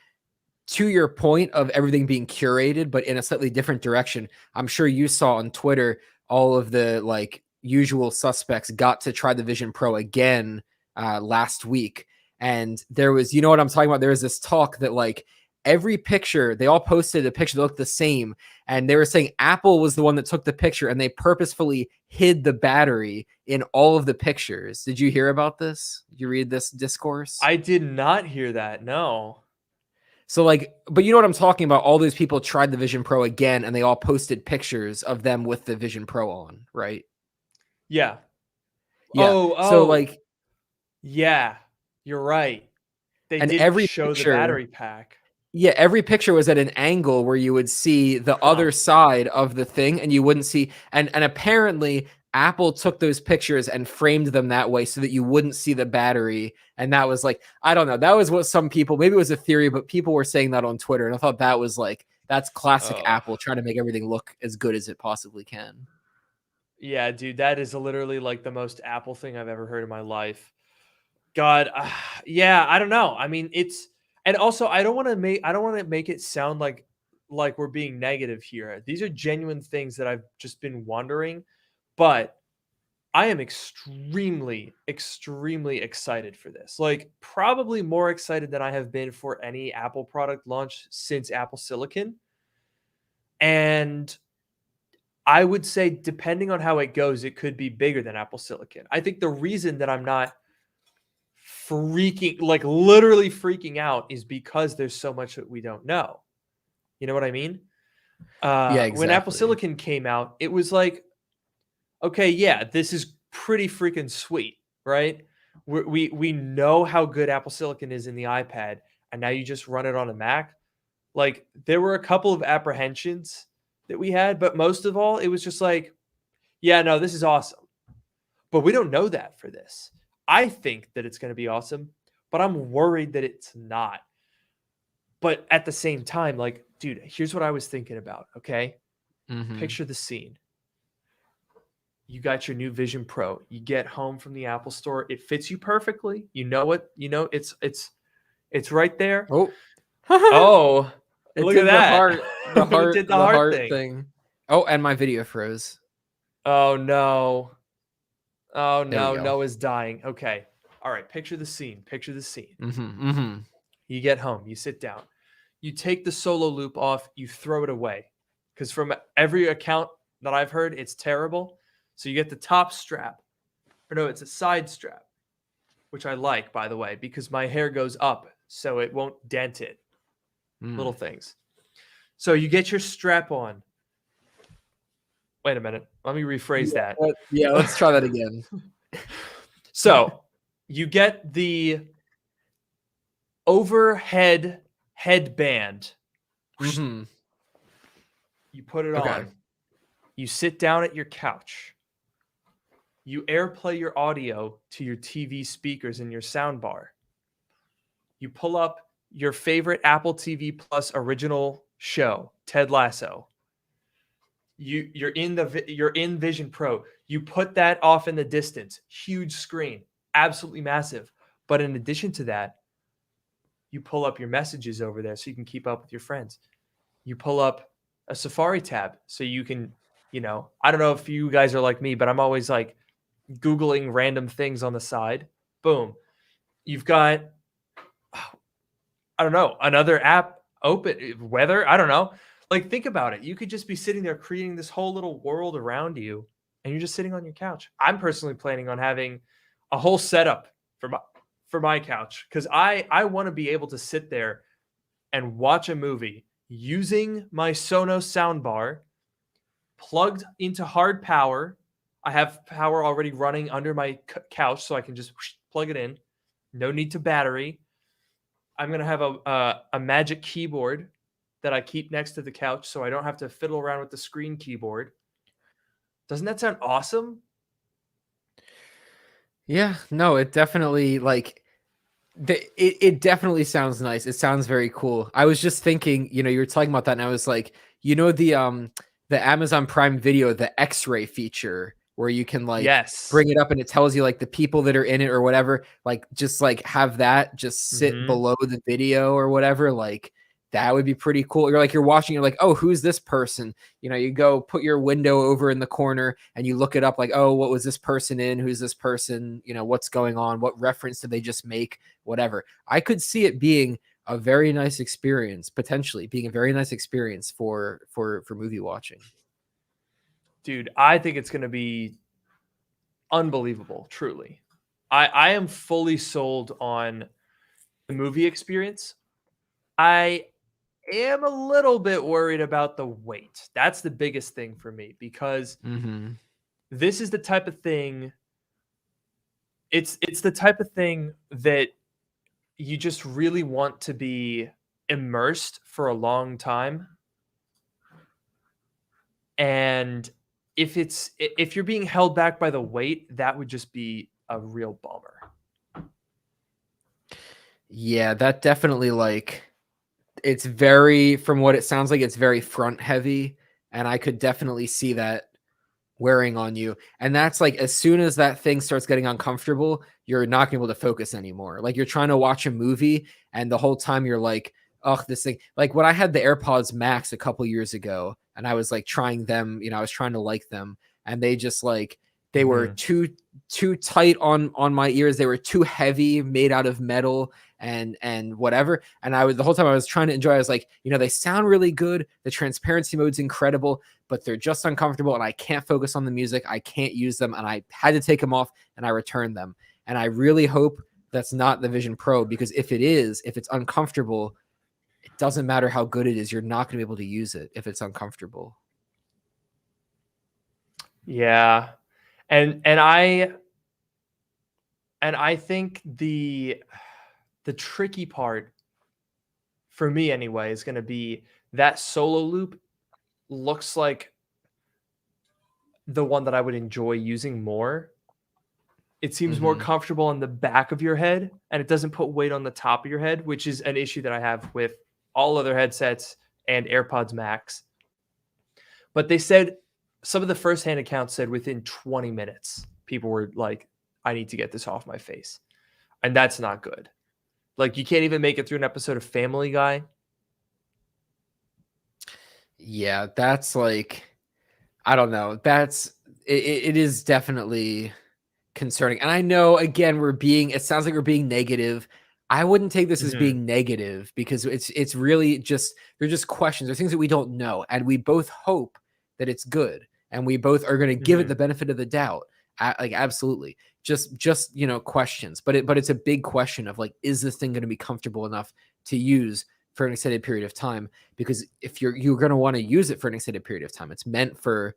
to your point of everything being curated, but in a slightly different direction, I'm sure you saw on Twitter, all of the like usual suspects got to try the Vision Pro again last week. And there was, what I'm talking about? There was this talk that like every picture, they all posted a picture that looked the same. And they were saying Apple was the one that took the picture and they purposefully hid the battery in all of the pictures. Did you hear about this? Did you read this discourse?
I did not hear that. No.
So like, but you know what I'm talking about? All those people tried the Vision Pro again and they all posted pictures of them with the Vision Pro on, right?
Yeah.
Yeah.
Oh,
So like,
yeah, you're right. They
and
didn't
every
show the
picture,
battery pack.
yeah, every picture was at an angle where you would see the other side of the thing and you wouldn't see. And apparently Apple took those pictures and framed them that way so that you wouldn't see the battery. And that was like, I don't know. That was what some people, maybe it was a theory, but people were saying that on Twitter. And I thought that was like, that's classic Apple trying to make everything look as good as it possibly can.
Yeah, dude, that is literally like the most Apple thing I've ever heard in my life. God, yeah, I don't know. I mean, and also I don't want to make it sound like we're being negative here. These are genuine things that I've just been wondering, but I am extremely, extremely excited for this. Like, probably more excited than I have been for any Apple product launch since Apple Silicon. And I would say, depending on how it goes, it could be bigger than Apple Silicon. I think the reason that I'm not literally freaking out is because there's so much that we don't know. You know what I mean?
Yeah, exactly.
When Apple Silicon came out, it was like, okay, yeah, this is pretty freaking sweet, right? We know how good Apple Silicon is in the iPad, and now you just run it on a Mac. Like, there were a couple of apprehensions that we had, but most of all, it was just like, yeah, no, this is awesome. But we don't know that for this. I think that it's going to be awesome, but I'm worried that it's not. But at the same time, like, dude, here's what I was thinking about, okay?
Mhm.
Picture the scene. You got your new Vision Pro. You get home from the Apple store. It fits you perfectly. You know what? You know it's right there.
Oh.
Oh,
It
look
did
at that.
The heart,
It did
the heart thing. Oh, and my video froze.
Oh no. Oh
There we
no,
go.
Noah's dying. Okay. All right, picture the scene. Picture the scene.
Mm-hmm, mm-hmm.
You get home, you sit down. You take the solo loop off, you throw it away. Cuz from every account that I've heard, it's terrible. So you get the top strap. Or no, it's a side strap, which I like, by the way, because my hair goes up so it won't dent it. Little things. So you get your strap on. Wait a minute. Let me rephrase that.
Yeah, let's try that again.
So you get the overhead headband.
Mm-hmm.
You put it on. You sit down at your couch. You AirPlay your audio to your TV speakers in your soundbar. You pull up your favorite Apple TV Plus original show, Ted Lasso. You're in Vision Pro. You put that off in the distance. Huge screen, absolutely massive. But in addition to that, you pull up your messages over there so you can keep up with your friends. You pull up a Safari tab so you can, I don't know if you guys are like me, but I'm always like Googling random things on the side. Boom. You've got, I don't know, another app open, weather. I don't know. Like, think about it. You could just be sitting there creating this whole little world around you, and you're just sitting on your couch. I'm personally planning on having a whole setup for my couch because I want to be able to sit there and watch a movie using my Sonos soundbar plugged into hard power. I have power already running under my couch, so I can just plug it in. No need to battery. I'm going to have a Magic Keyboard that I keep next to the couch so I don't have to fiddle around with the screen keyboard. Doesn't that sound awesome?
Yeah, no, it definitely it definitely sounds nice. It sounds very cool. I was just thinking, you were talking about that and I was like, the Amazon Prime Video, the X-ray feature where you can
yes,
bring it up and it tells you like the people that are in it or whatever, like just like have that just sit below the video or whatever, like that would be pretty cool. You're watching, you're like, oh, who's this person? You go put your window over in the corner and you look it up like, oh, what was this person in? Who's this person? What's going on? What reference did they just make? Whatever. I could see it being a very nice experience, potentially being a very nice experience for movie watching.
Dude, I think it's going to be unbelievable, truly. I am fully sold on the movie experience. I am a little bit worried about the wait. That's the biggest thing for me because this is the type of thing it's the type of thing that you just really want to be immersed for a long time. And if you're being held back by the wait, that would just be a real bummer.
Yeah, that definitely like it's very from what it sounds like it's very front heavy, and I could definitely see that wearing on you. And that's like as soon as that thing starts getting uncomfortable, you're not able to focus anymore. Like you're trying to watch a movie and the whole time you're like, oh, this thing. Like when I had the AirPods Max a couple years ago and I was like trying them, I was trying to like them, and they just like they were too tight on my ears. They were too heavy, made out of metal and whatever. And I was the whole time I was trying to enjoy. I was like, they sound really good. The transparency mode's incredible, but they're just uncomfortable and I can't focus on the music. I can't use them. And I had to take them off and I returned them. And I really hope that's not the Vision Pro, because if it's uncomfortable, it doesn't matter how good it is. You're not going to be able to use it if it's uncomfortable.
Yeah. And I think the tricky part for me anyway is going to be that solo loop looks like the one that I would enjoy using more. It seems more comfortable on the back of your head and it doesn't put weight on the top of your head, which is an issue that I have with all other headsets and AirPods Max. But they said some of the firsthand accounts said within 20 minutes, people were like, I need to get this off my face. And that's not good. Like you can't even make it through an episode of Family Guy.
Yeah, that's like, I don't know. It is definitely concerning. And I know, again, it sounds like we're being negative. I wouldn't take this as being negative because it's really just, they're just questions. They're things that we don't know. And we both hope that it's good. And we both are going to give it the benefit of the doubt. Like, absolutely. Just questions. But it's a big question of like, is this thing going to be comfortable enough to use for an extended period of time? Because if you're going to want to use it for an extended period of time, it's meant for,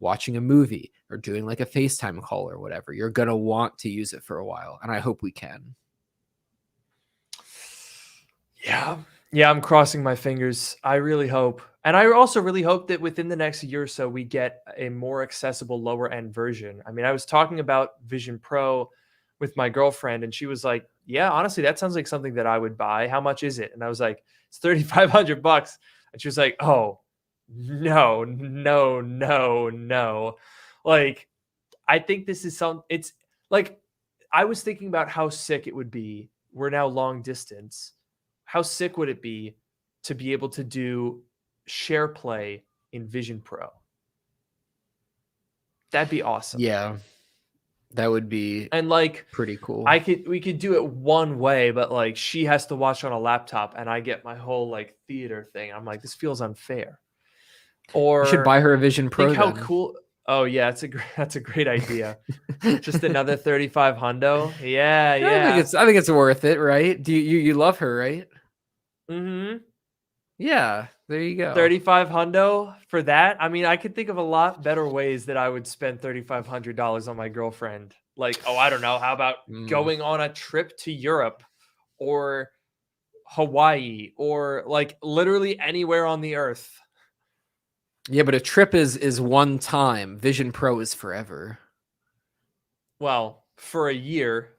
watching a movie or doing like a FaceTime call or whatever. You're going to want to use it for a while. And I hope we can.
Yeah. Yeah, I'm crossing my fingers. I really hope. And I also really hope that within the next year or so, we get a more accessible lower end version. I mean, I was talking about Vision Pro with my girlfriend and she was like, yeah, honestly, that sounds like something that I would buy. How much is it? And I was like, it's $3,500. And she was like, oh, no. Like, I think this is it's like, I was thinking about how sick it would be. We're now long distance. How sick would it be to be able to do share play in Vision Pro? That'd be awesome.
Yeah, that would be
and like
pretty cool.
We could do it one way, but like she has to watch on a laptop and I get my whole like theater thing. I'm like, this feels unfair. Or
you should buy her a Vision Pro.
Think how cool. Oh yeah, that's a great idea. Just another 35 hundo. Yeah.
I think it's worth it, right? Do you love her, right? Yeah, there you go.
35 hundo for that. I mean, I could think of a lot better ways that I would spend $3,500 on my girlfriend. Like, oh, I don't know. How about going on a trip to Europe or Hawaii or like literally anywhere on the earth?
Yeah, but a trip is one time. Vision Pro is forever.
Well, for a year,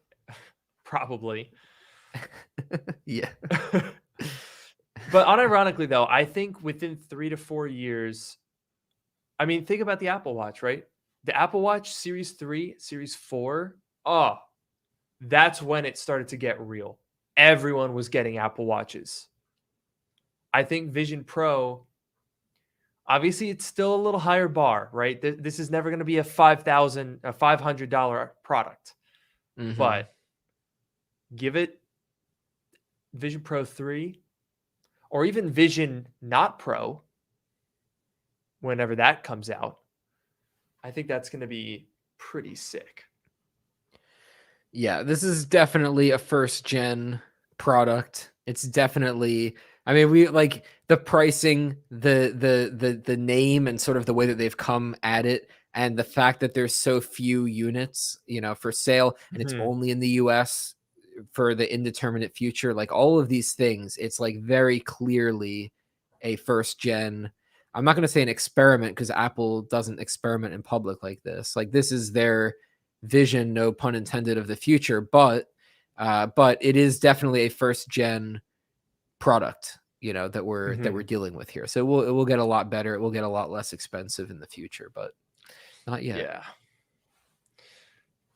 probably.
Yeah.
But unironically, though, I think within 3 to 4 years, I mean, think about the Apple Watch, right? The Apple Watch Series 3, Series 4, that's when it started to get real. Everyone was getting Apple Watches. I think Vision Pro, obviously, it's still a little higher bar, right? This is never going to be a $500 product. But give it Vision Pro 3, or even Vision not Pro, whenever that comes out, I think that's going to be pretty sick.
Yeah, this is definitely a first gen product. It's definitely, I mean, we like the pricing, the name, and sort of the way that they've come at it, and the fact that there's so few units, for sale, and it's
Mhm.
only in the US for the indeterminate future. Like all of these things, it's like very clearly a first gen. I'm not going to say an experiment because Apple doesn't experiment in public like this. Like this is their vision, no pun intended, of the future, but it is definitely a first gen product, that we're
Mhm.
dealing with here. So it will get a lot better. It will get a lot less expensive in the future, but not yet.
Yeah.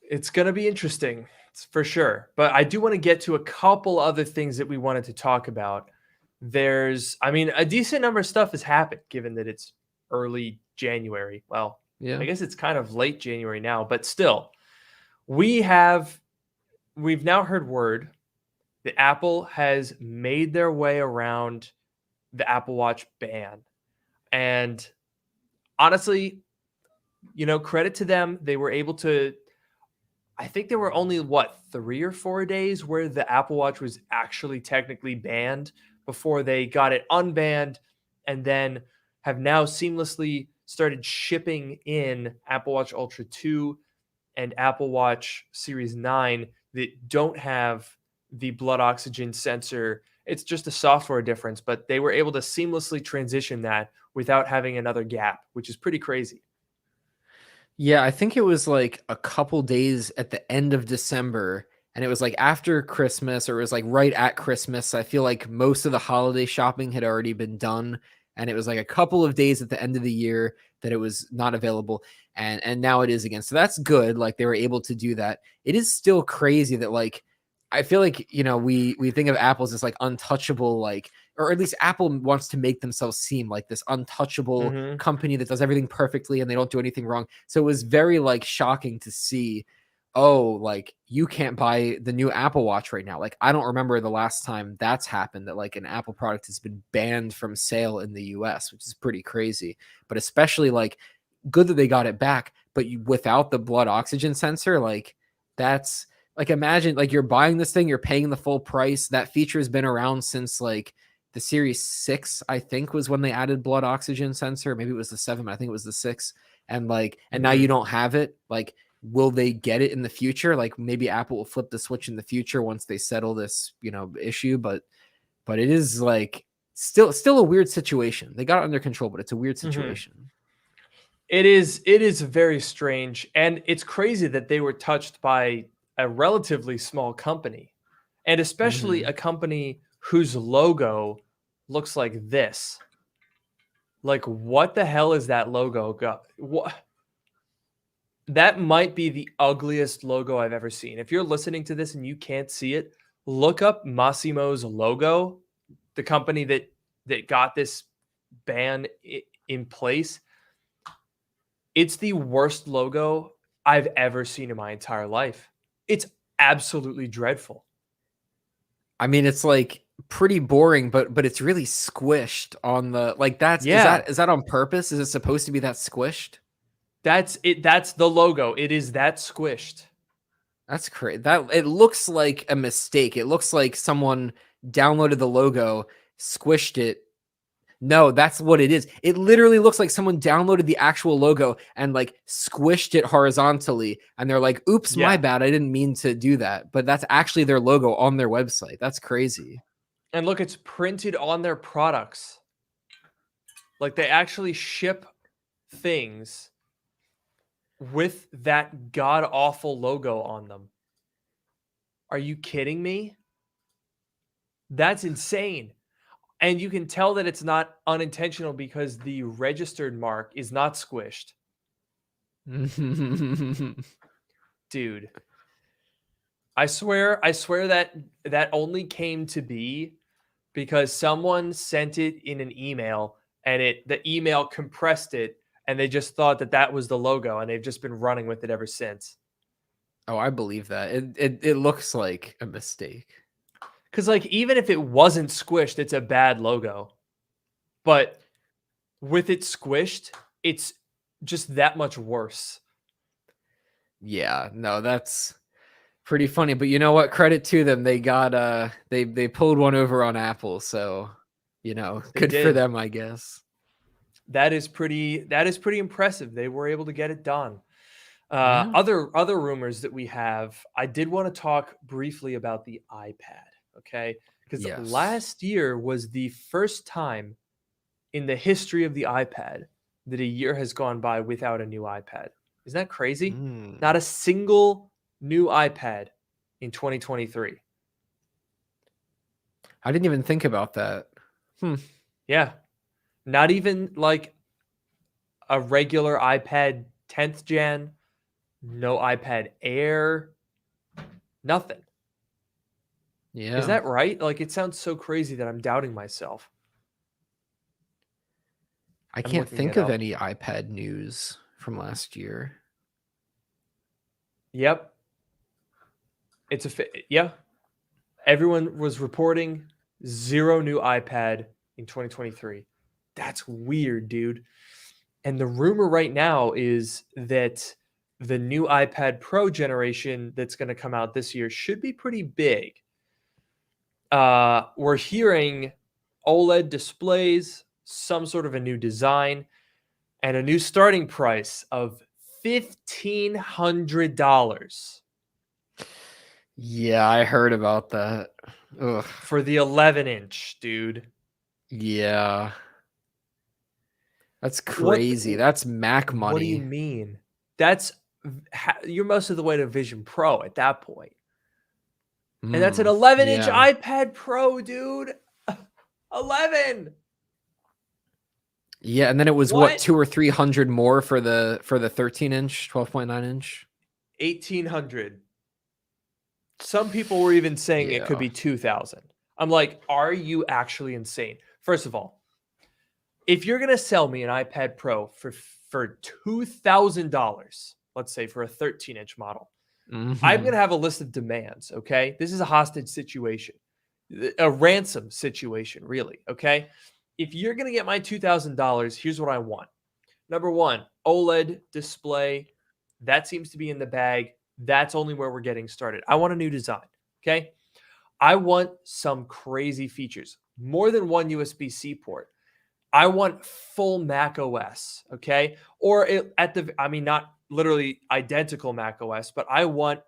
It's going to be interesting, for sure. But I do want to get to a couple other things that we wanted to talk about. I mean, a decent number of stuff has happened given that it's early January. Well,
Yeah.
I guess it's kind of late January now, but still, we've now heard word that Apple has made their way around the Apple Watch ban. And honestly, credit to them. They were able to, I think there were only 3 or 4 days where the Apple Watch was actually technically banned before they got it unbanned, and then have now seamlessly started shipping in Apple Watch Ultra 2 and Apple Watch Series 9 that don't have the blood oxygen sensor. It's just a software difference, but they were able to seamlessly transition that without having another gap, which is pretty crazy.
Yeah, I think it was like a couple days at the end of December, and it was like after Christmas, or it was like right at Christmas. I feel like most of the holiday shopping had already been done, and it was like a couple of days at the end of the year that it was not available, and now it is again. So that's good. Like they were able to do that. It is still crazy that like I feel like we think of Apple as this like untouchable, like, or at least Apple wants to make themselves seem like this untouchable
Hmm.
company that does everything perfectly and they don't do anything wrong. So it was very like shocking to see, oh, like you can't buy the new Apple Watch right now. Like I don't remember the last time that's happened, that like an Apple product has been banned from sale in the US, which is pretty crazy. But especially like good that they got it back, but without the blood oxygen sensor, like that's like, imagine like you're buying this thing, you're paying the full price. That feature has been around since like the Series 6, I think, was when they added blood oxygen sensor. Maybe it was the 7, but I think it was the 6. And now you
Hmm.
don't have it. Like, will they get it in the future? Like maybe Apple will flip the switch in the future once they settle this, issue. But it is like still a weird situation. They got it under control, but it's a weird
Hmm.
situation.
It is very strange, and it's crazy that they were touched by a relatively small company, and especially
Hmm.
a company whose logo looks like this. Like, what the hell is that logo? What? That might be the ugliest logo I've ever seen. If you're listening to this and you can't see it, look up Massimo's logo, the company that got this ban in place. It's the worst logo I've ever seen in my entire life. It's absolutely dreadful.
I mean, it's like pretty boring, but it's really squished on the like that's is
Yeah,
that is that on purpose? Is it supposed to be that squished?
that's it. That's the logo. It is that squished.
That's crazy. That it looks like a mistake. It looks like someone downloaded the logo, squished it. No, that's what it is. It literally looks like someone downloaded the actual logo and like squished it horizontally. And they're like, oops, my
Yeah.
bad. I didn't mean to do that. But that's actually their logo on their website. That's crazy.
And look, it's printed on their products. Like they actually ship things with that god awful logo on them. Are you kidding me? That's insane. And you can tell that it's not unintentional because the registered mark is not squished. Dude, I swear that that only came to be because someone sent it in an email and the email compressed it and they just thought that that was the logo and they've just been running with it ever since.
Oh, I believe that. It looks like a mistake.
Because like even if it wasn't squished, it's a bad logo. But with it squished, it's just that much worse.
Yeah, no, that's pretty funny. But you know what? Credit to them. They got they pulled one over on Apple, so you know,
They
good for
did.
them, I guess.
That is pretty impressive. They were able to get it done.
Yeah.
Other rumors that we have, I did want to talk briefly about the iPad, okay? Because
Yes.
last year was the first time in the history of the iPad that a year has gone by without a new iPad. Isn't that crazy?
Mm.
Not a single new iPad in 2023.
I didn't even think about that. Hmm.
Yeah. Not even like a regular iPad 10th gen, no iPad Air, nothing. Is
Yeah.
that right? Like it sounds so crazy that I'm doubting myself.
I
I'm
can't
looking
think
it
of
up.
any iPad news from last year.
Yep. Yeah. Everyone was reporting zero new iPad in 2023. That's weird, dude. And the rumor right now is that the new iPad Pro generation that's going to come out this year should be pretty big. We're hearing OLED displays, some sort of a new design, and a new starting price of $1,500
Yeah, I heard about that. Ugh.
for the 11-inch, dude.
Yeah. That's
What
crazy. That's Mac
what do you
money.
mean? That's you're most of the way to Vision Pro at that point. And that's an
Mm,
11-inch
yeah.
iPad Pro, dude. 11.
Yeah, and then it was what,
What?
2 or 300 more for the 13-inch, 12.9-inch?
1,800. Some people were even saying it could
Yeah.
be 2,000. I'm like, are you actually insane? First of all, if you're gonna sell me an iPad Pro for $2,000, let's say for a 13-inch model, I'm
Mhm.
gonna have a list of demands. Okay, this is a hostage situation, a ransom situation, really. Okay, if you're gonna get my $2,000, here's what I want. Number one, OLED display. That seems to be in the bag. That's only where we're getting started. I want a new design. Okay. I want some crazy features, more than one USB-C port. I want full Mac OS. Okay. Or I mean, not literally identical Mac OS, but I want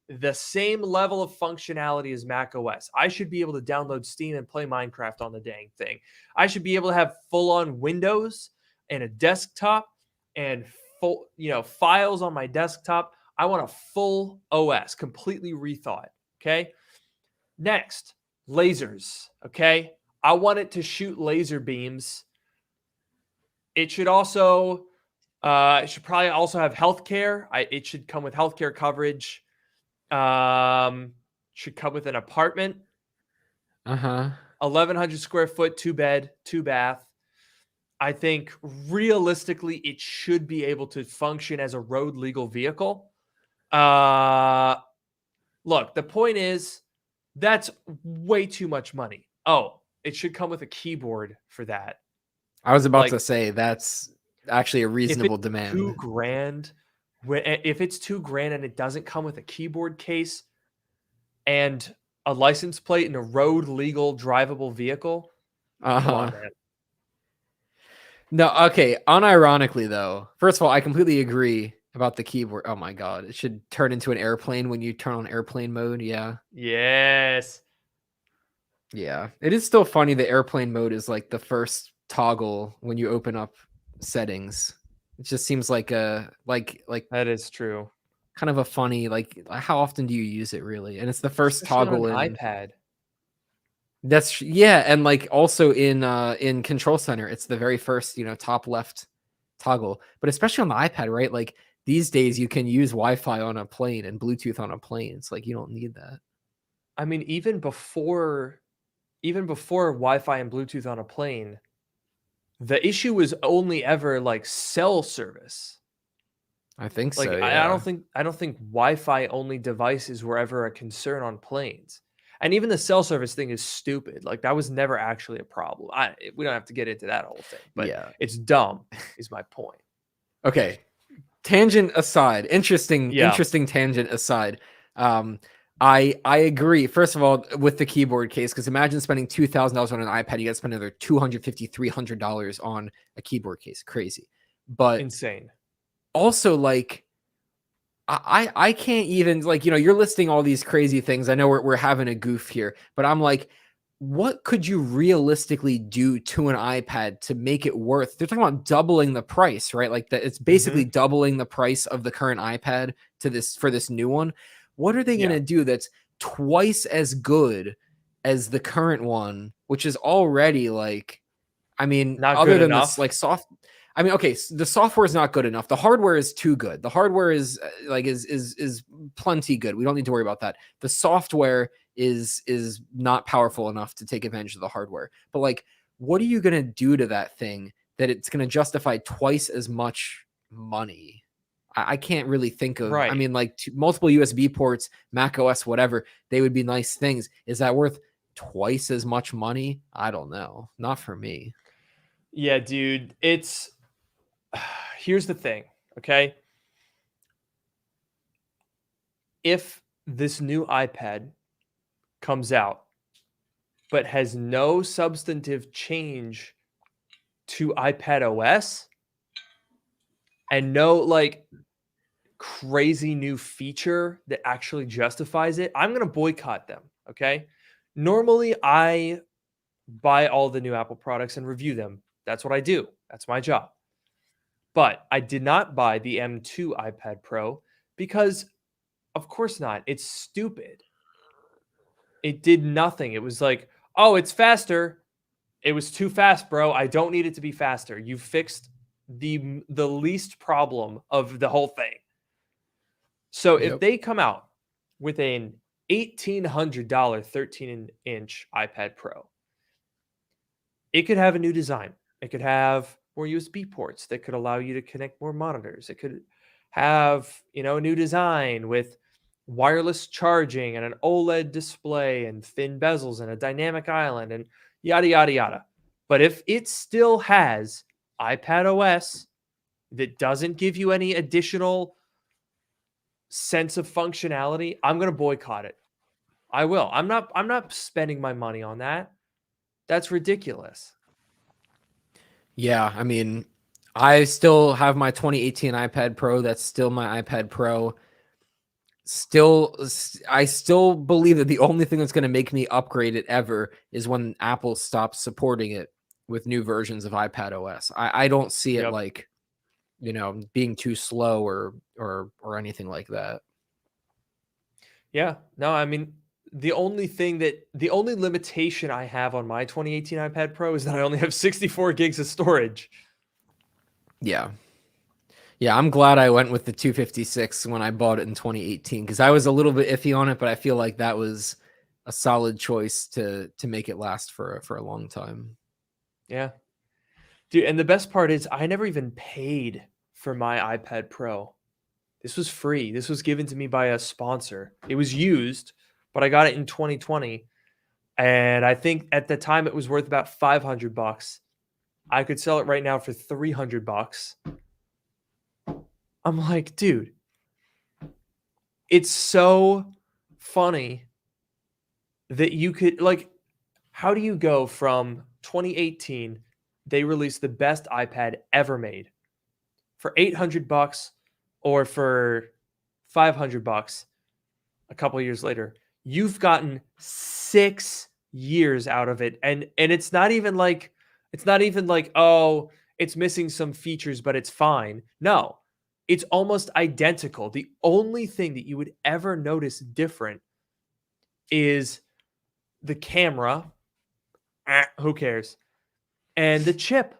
the same level of functionality as Mac OS. I should be able to download Steam and play Minecraft on the dang thing. I should be able to have full on Windows and a desktop and full, files on my desktop. I want a full OS, completely rethought. Okay. Next, lasers. Okay. I want it to shoot laser beams. It should also, it should probably also have healthcare. It should come with healthcare coverage. Should come with an apartment,
Uh-huh.
1,100 square foot, two bed, two bath. I think realistically, it should be able to function as a road legal vehicle. Uh, Look, the point is that's way too much money. Oh, it should come with a keyboard for that.
I was about
Like,
to say that's actually a
if it's
reasonable
two
demand.
grand, if it's 2 grand and it doesn't come with a keyboard case and a license plate and a road legal drivable vehicle, come on,
Uh-huh.
man.
No, okay. Unironically, though, first of all, I completely agree about the keyboard. Oh my God, it should turn into an airplane when you turn on airplane mode. Yeah,
Yes.
yeah. It is still funny that airplane mode is like the first toggle when you open up settings. It just seems like like
That is true.
kind of a funny like. How often do you use it really? And it's the first
Especially on an
toggle in.
iPad.
That's yeah, and like also in Control Center, it's the very first, top left toggle. But especially on the iPad, right? Like these days you can use Wi-Fi on a plane and Bluetooth on a plane. It's like you don't need that.
I mean, even before Wi-Fi and Bluetooth on a plane, the issue was only ever like cell service.
I think
Like
so,
I
yeah.
don't think Wi-Fi only devices were ever a concern on planes. And even the cell service thing is stupid. Like that was never actually a problem. We don't have to get into that whole thing, but
Yeah.
it's dumb is my point.
Okay. Tangent aside, interesting
Yeah.
tangent aside. I agree. First of all, with the keyboard case, because imagine spending $2,000 on an iPad, you got to spend another $250, $300 on a keyboard case. Crazy. But
Insane.
also, like, I can't even, like, you're listing all these crazy things. I know we're having a goof here, but I'm like, what could you realistically do to an iPad to make it worth? They're talking about doubling the price, right? Like that, it's basically doubling the price of the current iPad for this new one. What are they going to do that's twice as good as the current one, which is already like, I mean,
Not
other
good
than
enough.
this, like I mean, okay, the software is not good enough. The hardware is too good. The hardware is like is plenty good. We don't need to worry about that. The software is not powerful enough to take advantage of the hardware. But like, what are you gonna do to that thing that it's gonna justify twice as much money? I can't really think of. I
Right.
mean, like multiple USB ports, Mac OS, whatever. They would be nice things. Is that worth twice as much money? I don't know. Not for me.
Yeah, dude. It's here's the thing, okay? If this new iPad comes out but has no substantive change to iPad OS and no like crazy new feature that actually justifies it, I'm going to boycott them, okay? Normally I buy all the new Apple products and review them. That's what I do. That's my job. But I did not buy the M2 iPad Pro because of course not. It's stupid. It did nothing. It was like, "Oh, it's faster." It was too fast, bro. I don't need it to be faster. You fixed the least problem of the whole thing. So if
Yep.
they come out with an $1,800 13-inch iPad Pro, it could have a new design. It could have more USB ports that could allow you to connect more monitors. It could have, a new design with wireless charging and an OLED display and thin bezels and a dynamic island and yada yada yada. But if it still has iPad OS that doesn't give you any additional sense of functionality, I'm going to boycott it. I will. I'm not spending my money on that. That's ridiculous.
Yeah, I mean, I still have my 2018 iPad Pro. That's still my iPad Pro. I still believe that the only thing that's going to make me upgrade it ever is when Apple stops supporting it with new versions of iPad OS. I don't see it
Yep.
like, being too slow or anything like that.
Yeah. No, I mean, the only limitation I have on my 2018 iPad Pro is that I only have 64 gigs of storage.
Yeah. Yeah, I'm glad I went with the 256 when I bought it in 2018 because I was a little bit iffy on it, but I feel like that was a solid choice to make it last for a long time.
Yeah. Dude, and the best part is I never even paid for my iPad Pro. This was free. This was given to me by a sponsor. It was used, but I got it in 2020. And I think at the time it was worth about $500. I could sell it right now for $300. I'm like, dude, it's so funny that you could like, how do you go from 2018, they released the best iPad ever made for $800 or for $500 a couple of years later? You've gotten 6 years out of it. And it's not even like oh, it's missing some features, but it's fine. No, it's almost identical. The only thing that you would ever notice different is the camera. Who cares? And the chip.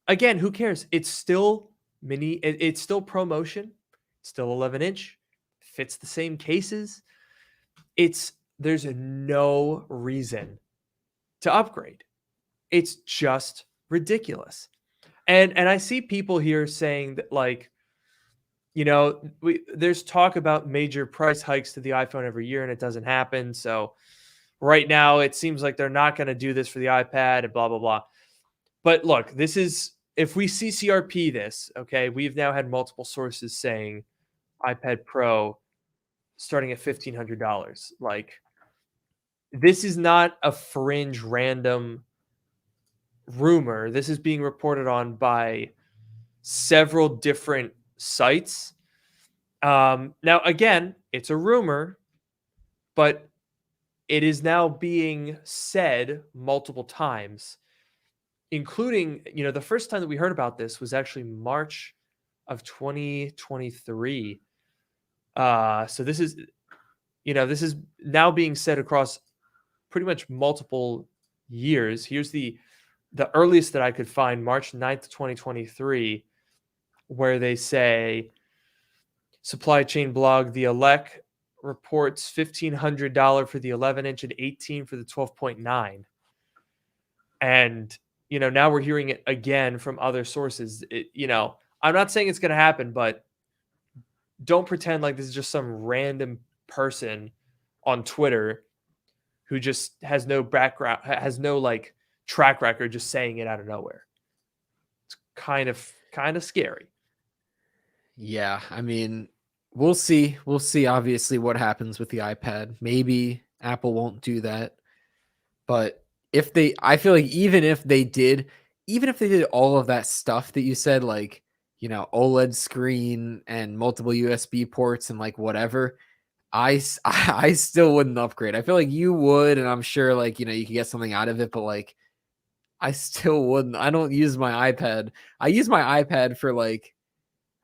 Again, who cares? It's still it's still ProMotion, still 11-inch, fits the same cases. There's no reason to upgrade. It's just ridiculous. And I see people here saying that like, there's talk about major price hikes to the iPhone every year and it doesn't happen. So right now it seems like they're not going to do this for the iPad and blah blah blah. But look, this is if we CCRP this, okay, we've now had multiple sources saying iPad Pro starting at $1,500. Like, this is not a fringe random rumor. This is being reported on by several different sites. Now, again, it's a rumor, but it is now being said multiple times, including, the first time that we heard about this was actually March of 2023. So this is, this is now being said across pretty much multiple years. Here's the earliest that I could find, March 9th, 2023, where they say supply chain blog, the Elec reports $1,500 for the 11-inch and $18 for the 12.9. And, now we're hearing it again from other sources. I'm not saying it's going to happen, but don't pretend like this is just some random person on Twitter who just has no background, has no like track record, just saying it out of nowhere. It's kind of scary.
Yeah, I mean, we'll see. We'll see obviously what happens with the iPad. Maybe Apple won't do that. But I feel like even if they did all of that stuff that you said, like, OLED screen and multiple USB ports and like whatever, I still wouldn't upgrade. I feel like you would, and I'm sure like, you could get something out of it, but like, I still wouldn't. I don't use my iPad. I use my iPad for like,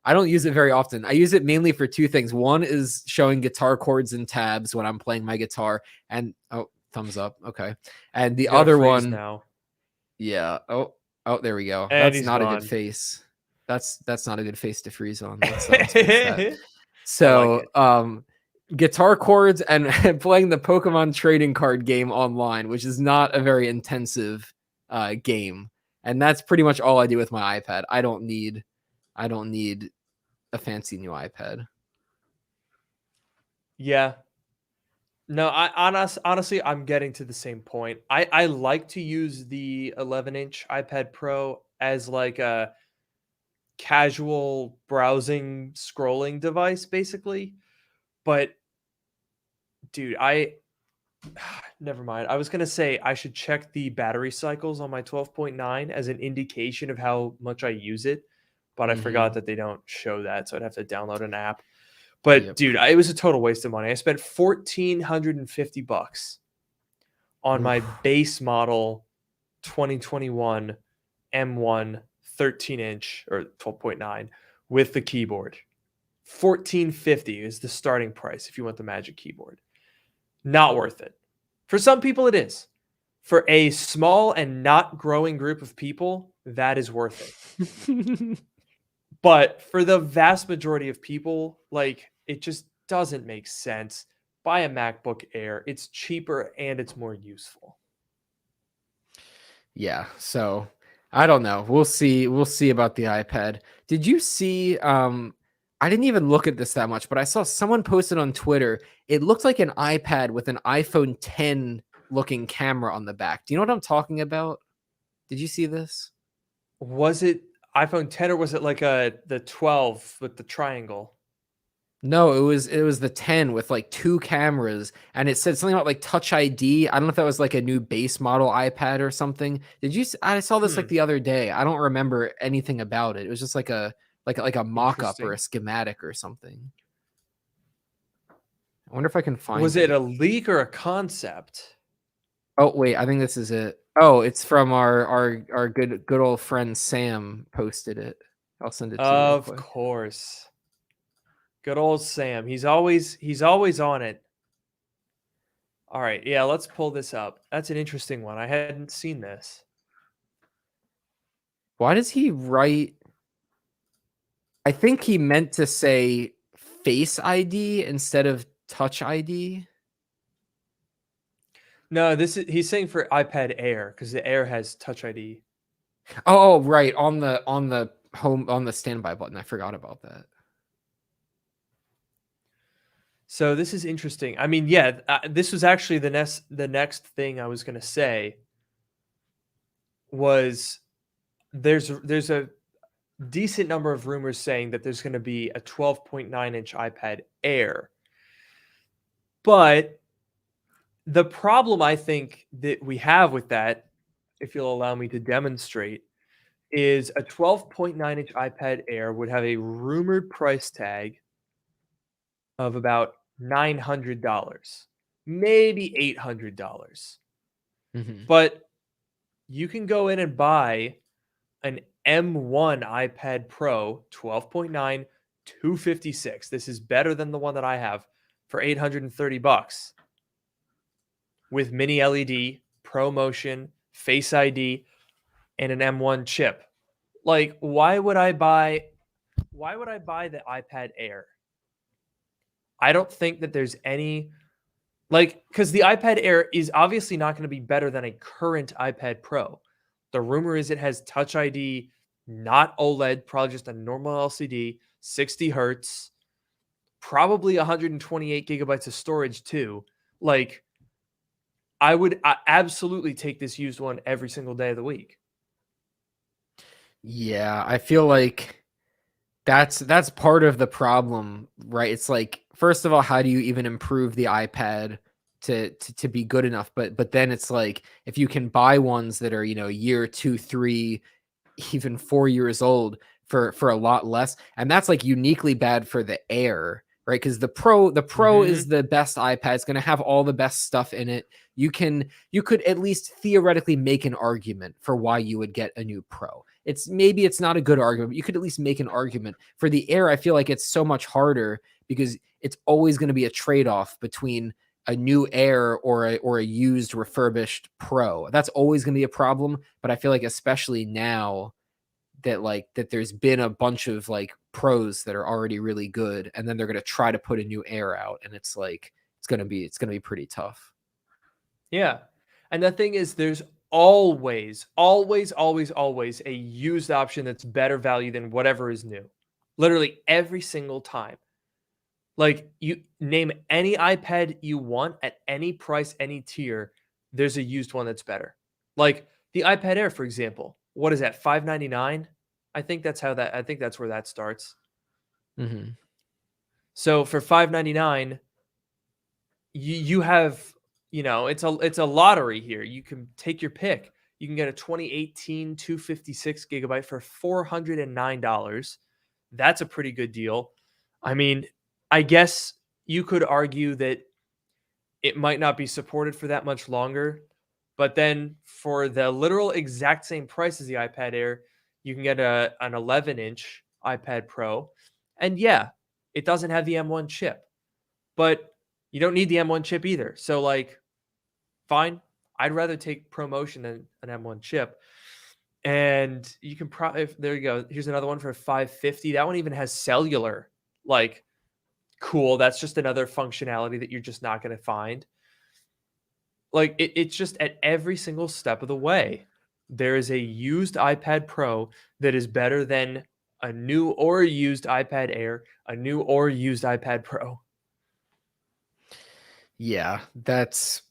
I don't use it very often. I use it mainly for two things. One is showing guitar chords and tabs when I'm playing my guitar, and thumbs up. Okay. And the other one
now.
Yeah. Oh, there we go.
And
That's not
gone.
a good face. That's not a good face to freeze on. Let's fix that. So,
like
guitar chords and playing the Pokemon trading card game online, which is not a very intensive game. And that's pretty much all I do with my iPad. I don't need a fancy new iPad.
Yeah. No, honestly, I'm getting to the same point. I like to use the 11-inch iPad Pro as like a casual browsing scrolling device, basically. But dude, never mind. I was gonna say I should check the battery cycles on my 12.9 as an indication of how much I use it, but I forgot that they don't show that, so I'd have to download an app. But dude, it was a total waste of money. I spent $1,450 on my base model 2021 M1 13-inch or 12.9 with the keyboard. $1,450 is the starting price if you want the Magic Keyboard. Not worth it. For some people, it is. For a small and not growing group of people, that is worth it. But for the vast majority of people, like, it just doesn't make sense. Buy a MacBook Air. It's cheaper and it's more useful.
Yeah. So I don't know. We'll see. We'll see about the iPad. Did you see? I didn't even look at this that much, but I saw someone posted on Twitter. It looked like an iPad with an iPhone 10 looking camera on the back. Do you know what I'm talking about? Did you see this?
Was it iPhone 10 or was it like the 12 with the triangle?
No, it was the 10 with like two cameras, and it said something about like Touch ID. I don't know if that was like a new base model iPad or something. Did you? I saw this like the other day. I don't remember anything about it. It was just like a mock-up or a schematic or something. I wonder if I can find.
Was it a leak or a concept?
Oh wait, I think this is it. Oh, it's from our good old friend Sam posted it. I'll send it to you.
Of course. Good old Sam. He's always on it. All right. Yeah, let's pull this up. That's an interesting one. I hadn't seen this.
Why does he write? I think he meant to say Face ID instead of Touch ID.
No, he's saying for iPad Air because the Air has Touch ID.
Oh, right, on the home, on the standby button. I forgot about that.
So this is interesting. I mean, yeah, this was actually the next thing I was going to say was there's a decent number of rumors saying that there's going to be a 12.9-inch iPad Air. But the problem I think that we have with that, if you'll allow me to demonstrate, is a 12.9-inch iPad Air would have a rumored price tag of about $900, maybe $800.
Hmm.
But you can go in and buy an M1 iPad Pro 12.9 256. This is better than the one that I have for $830 with mini LED, ProMotion, Face ID, and an M1 chip. Like, why would I buy the iPad Air? I don't think that there's any like because the iPad Air is obviously not going to be better than a current iPad Pro. The rumor is it has Touch ID, not OLED, probably just a normal LCD, 60 hertz, probably 128 gigabytes of storage too. Like, I absolutely take this used one every single day of the week.
Yeah, I feel like that's part of the problem, right? It's like, first of all, how do you even improve the iPad to be good enough? But then it's like, if you can buy ones that are, a year, 2, 3, even 4 years old for a lot less, and that's like uniquely bad for the Air, right? Because the Pro is
Mhm.
the best iPad. It's going to have all the best stuff in it. You could at least theoretically make an argument for why you would get a new Pro. It's not a good argument, but you could at least make an argument. For the Air, I feel like it's so much harder because it's always going to be a trade-off between a new Air or a used refurbished Pro. That's always going to be a problem, but I feel like especially now that there's been a bunch of like pros that are already really good, and then they're going to try to put a new Air out, and it's like it's going to be pretty tough.
Yeah. And the thing is, there's always, always, always, always a used option that's better value than whatever is new. Literally every single time. Like, you name any iPad you want at any price, any tier, there's a used one that's better. Like the iPad Air, for example. What is that? $599? I think that's where that starts.
Hmm.
So for $599, you have, it's a lottery here. You can take your pick. You can get a 2018 256 gigabyte for $409. That's a pretty good deal. I mean, I guess you could argue that it might not be supported for that much longer, but then for the literal exact same price as the iPad Air, you can get an 11-inch iPad Pro. And yeah, it doesn't have the M1 chip, but you don't need the M1 chip either. So, like, fine. I'd rather take ProMotion than an M1 chip. And you can probably, there you go. Here's another one for 550. That one even has cellular. Like, cool. That's just another functionality that you're just not going to find. Like, it's just at every single step of the way, there is a used iPad Pro that is better than a new or used iPad Air, a new or used iPad Pro.
Yeah, that's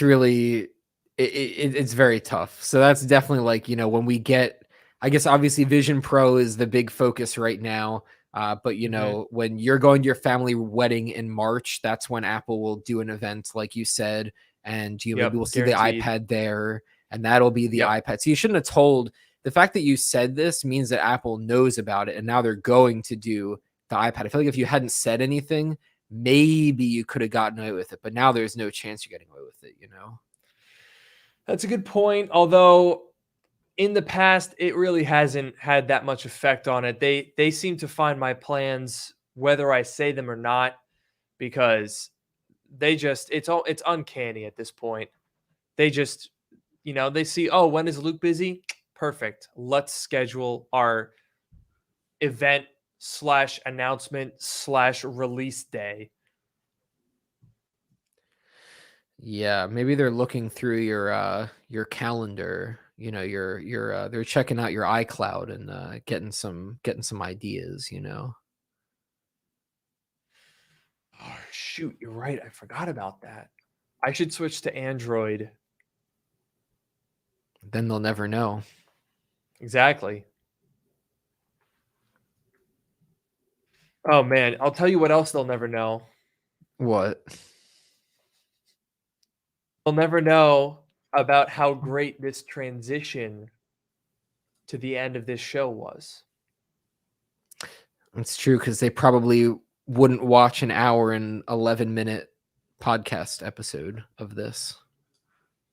really it's very tough. So that's definitely like, when we get, I guess obviously Vision Pro is the big focus right now. But
Mhm.
when you're going to your family wedding in March, that's when Apple will do an event, like you said, and maybe we'll
Yep,
see the
guaranteed.
iPad there, and that'll be the
Yep.
iPad. So you shouldn't have told. The fact that you said this means that Apple knows about it, and now they're going to do the iPad. I feel like if you hadn't said anything, maybe you could have gotten away with it, but now there's no chance you're getting away with it.
That's a good point. Although in the past, it really hasn't had that much effect on it. They seem to find my plans whether I say them or not because it's uncanny at this point. They just, they see, oh, when is Luke busy? Perfect. Let's schedule our event slash announcement slash release day.
Yeah, maybe they're looking through your calendar, they're checking out your iCloud and getting some ideas.
shoot, you're right. I forgot about that. I should switch to Android.
Then they'll never know.
Exactly. Oh man, I'll tell you what else they'll never know.
What?
They'll never know about how great this transition to the end of this show was.
It's true, because they probably wouldn't watch an hour and 11-minute podcast episode of this.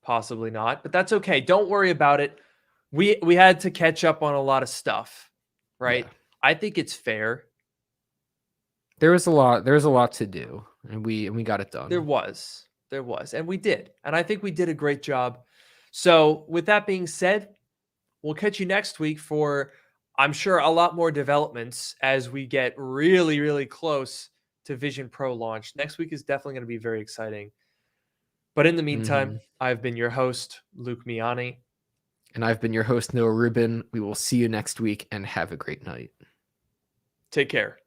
Possibly not, but that's okay. Don't worry about it. We had to catch up on a lot of stuff, right?
Yeah.
I think it's fair.
There was a lot to do, and we got it done.
There was, and we did. And I think we did a great job. So with that being said, we'll catch you next week for, I'm sure, a lot more developments as we get really, really close to Vision Pro launch. Next week is definitely going to be very exciting. But in the meantime, I've been your host, Luke Miani.
And I've been your host, Noah Rubin. We will see you next week, and have a great night.
Take care.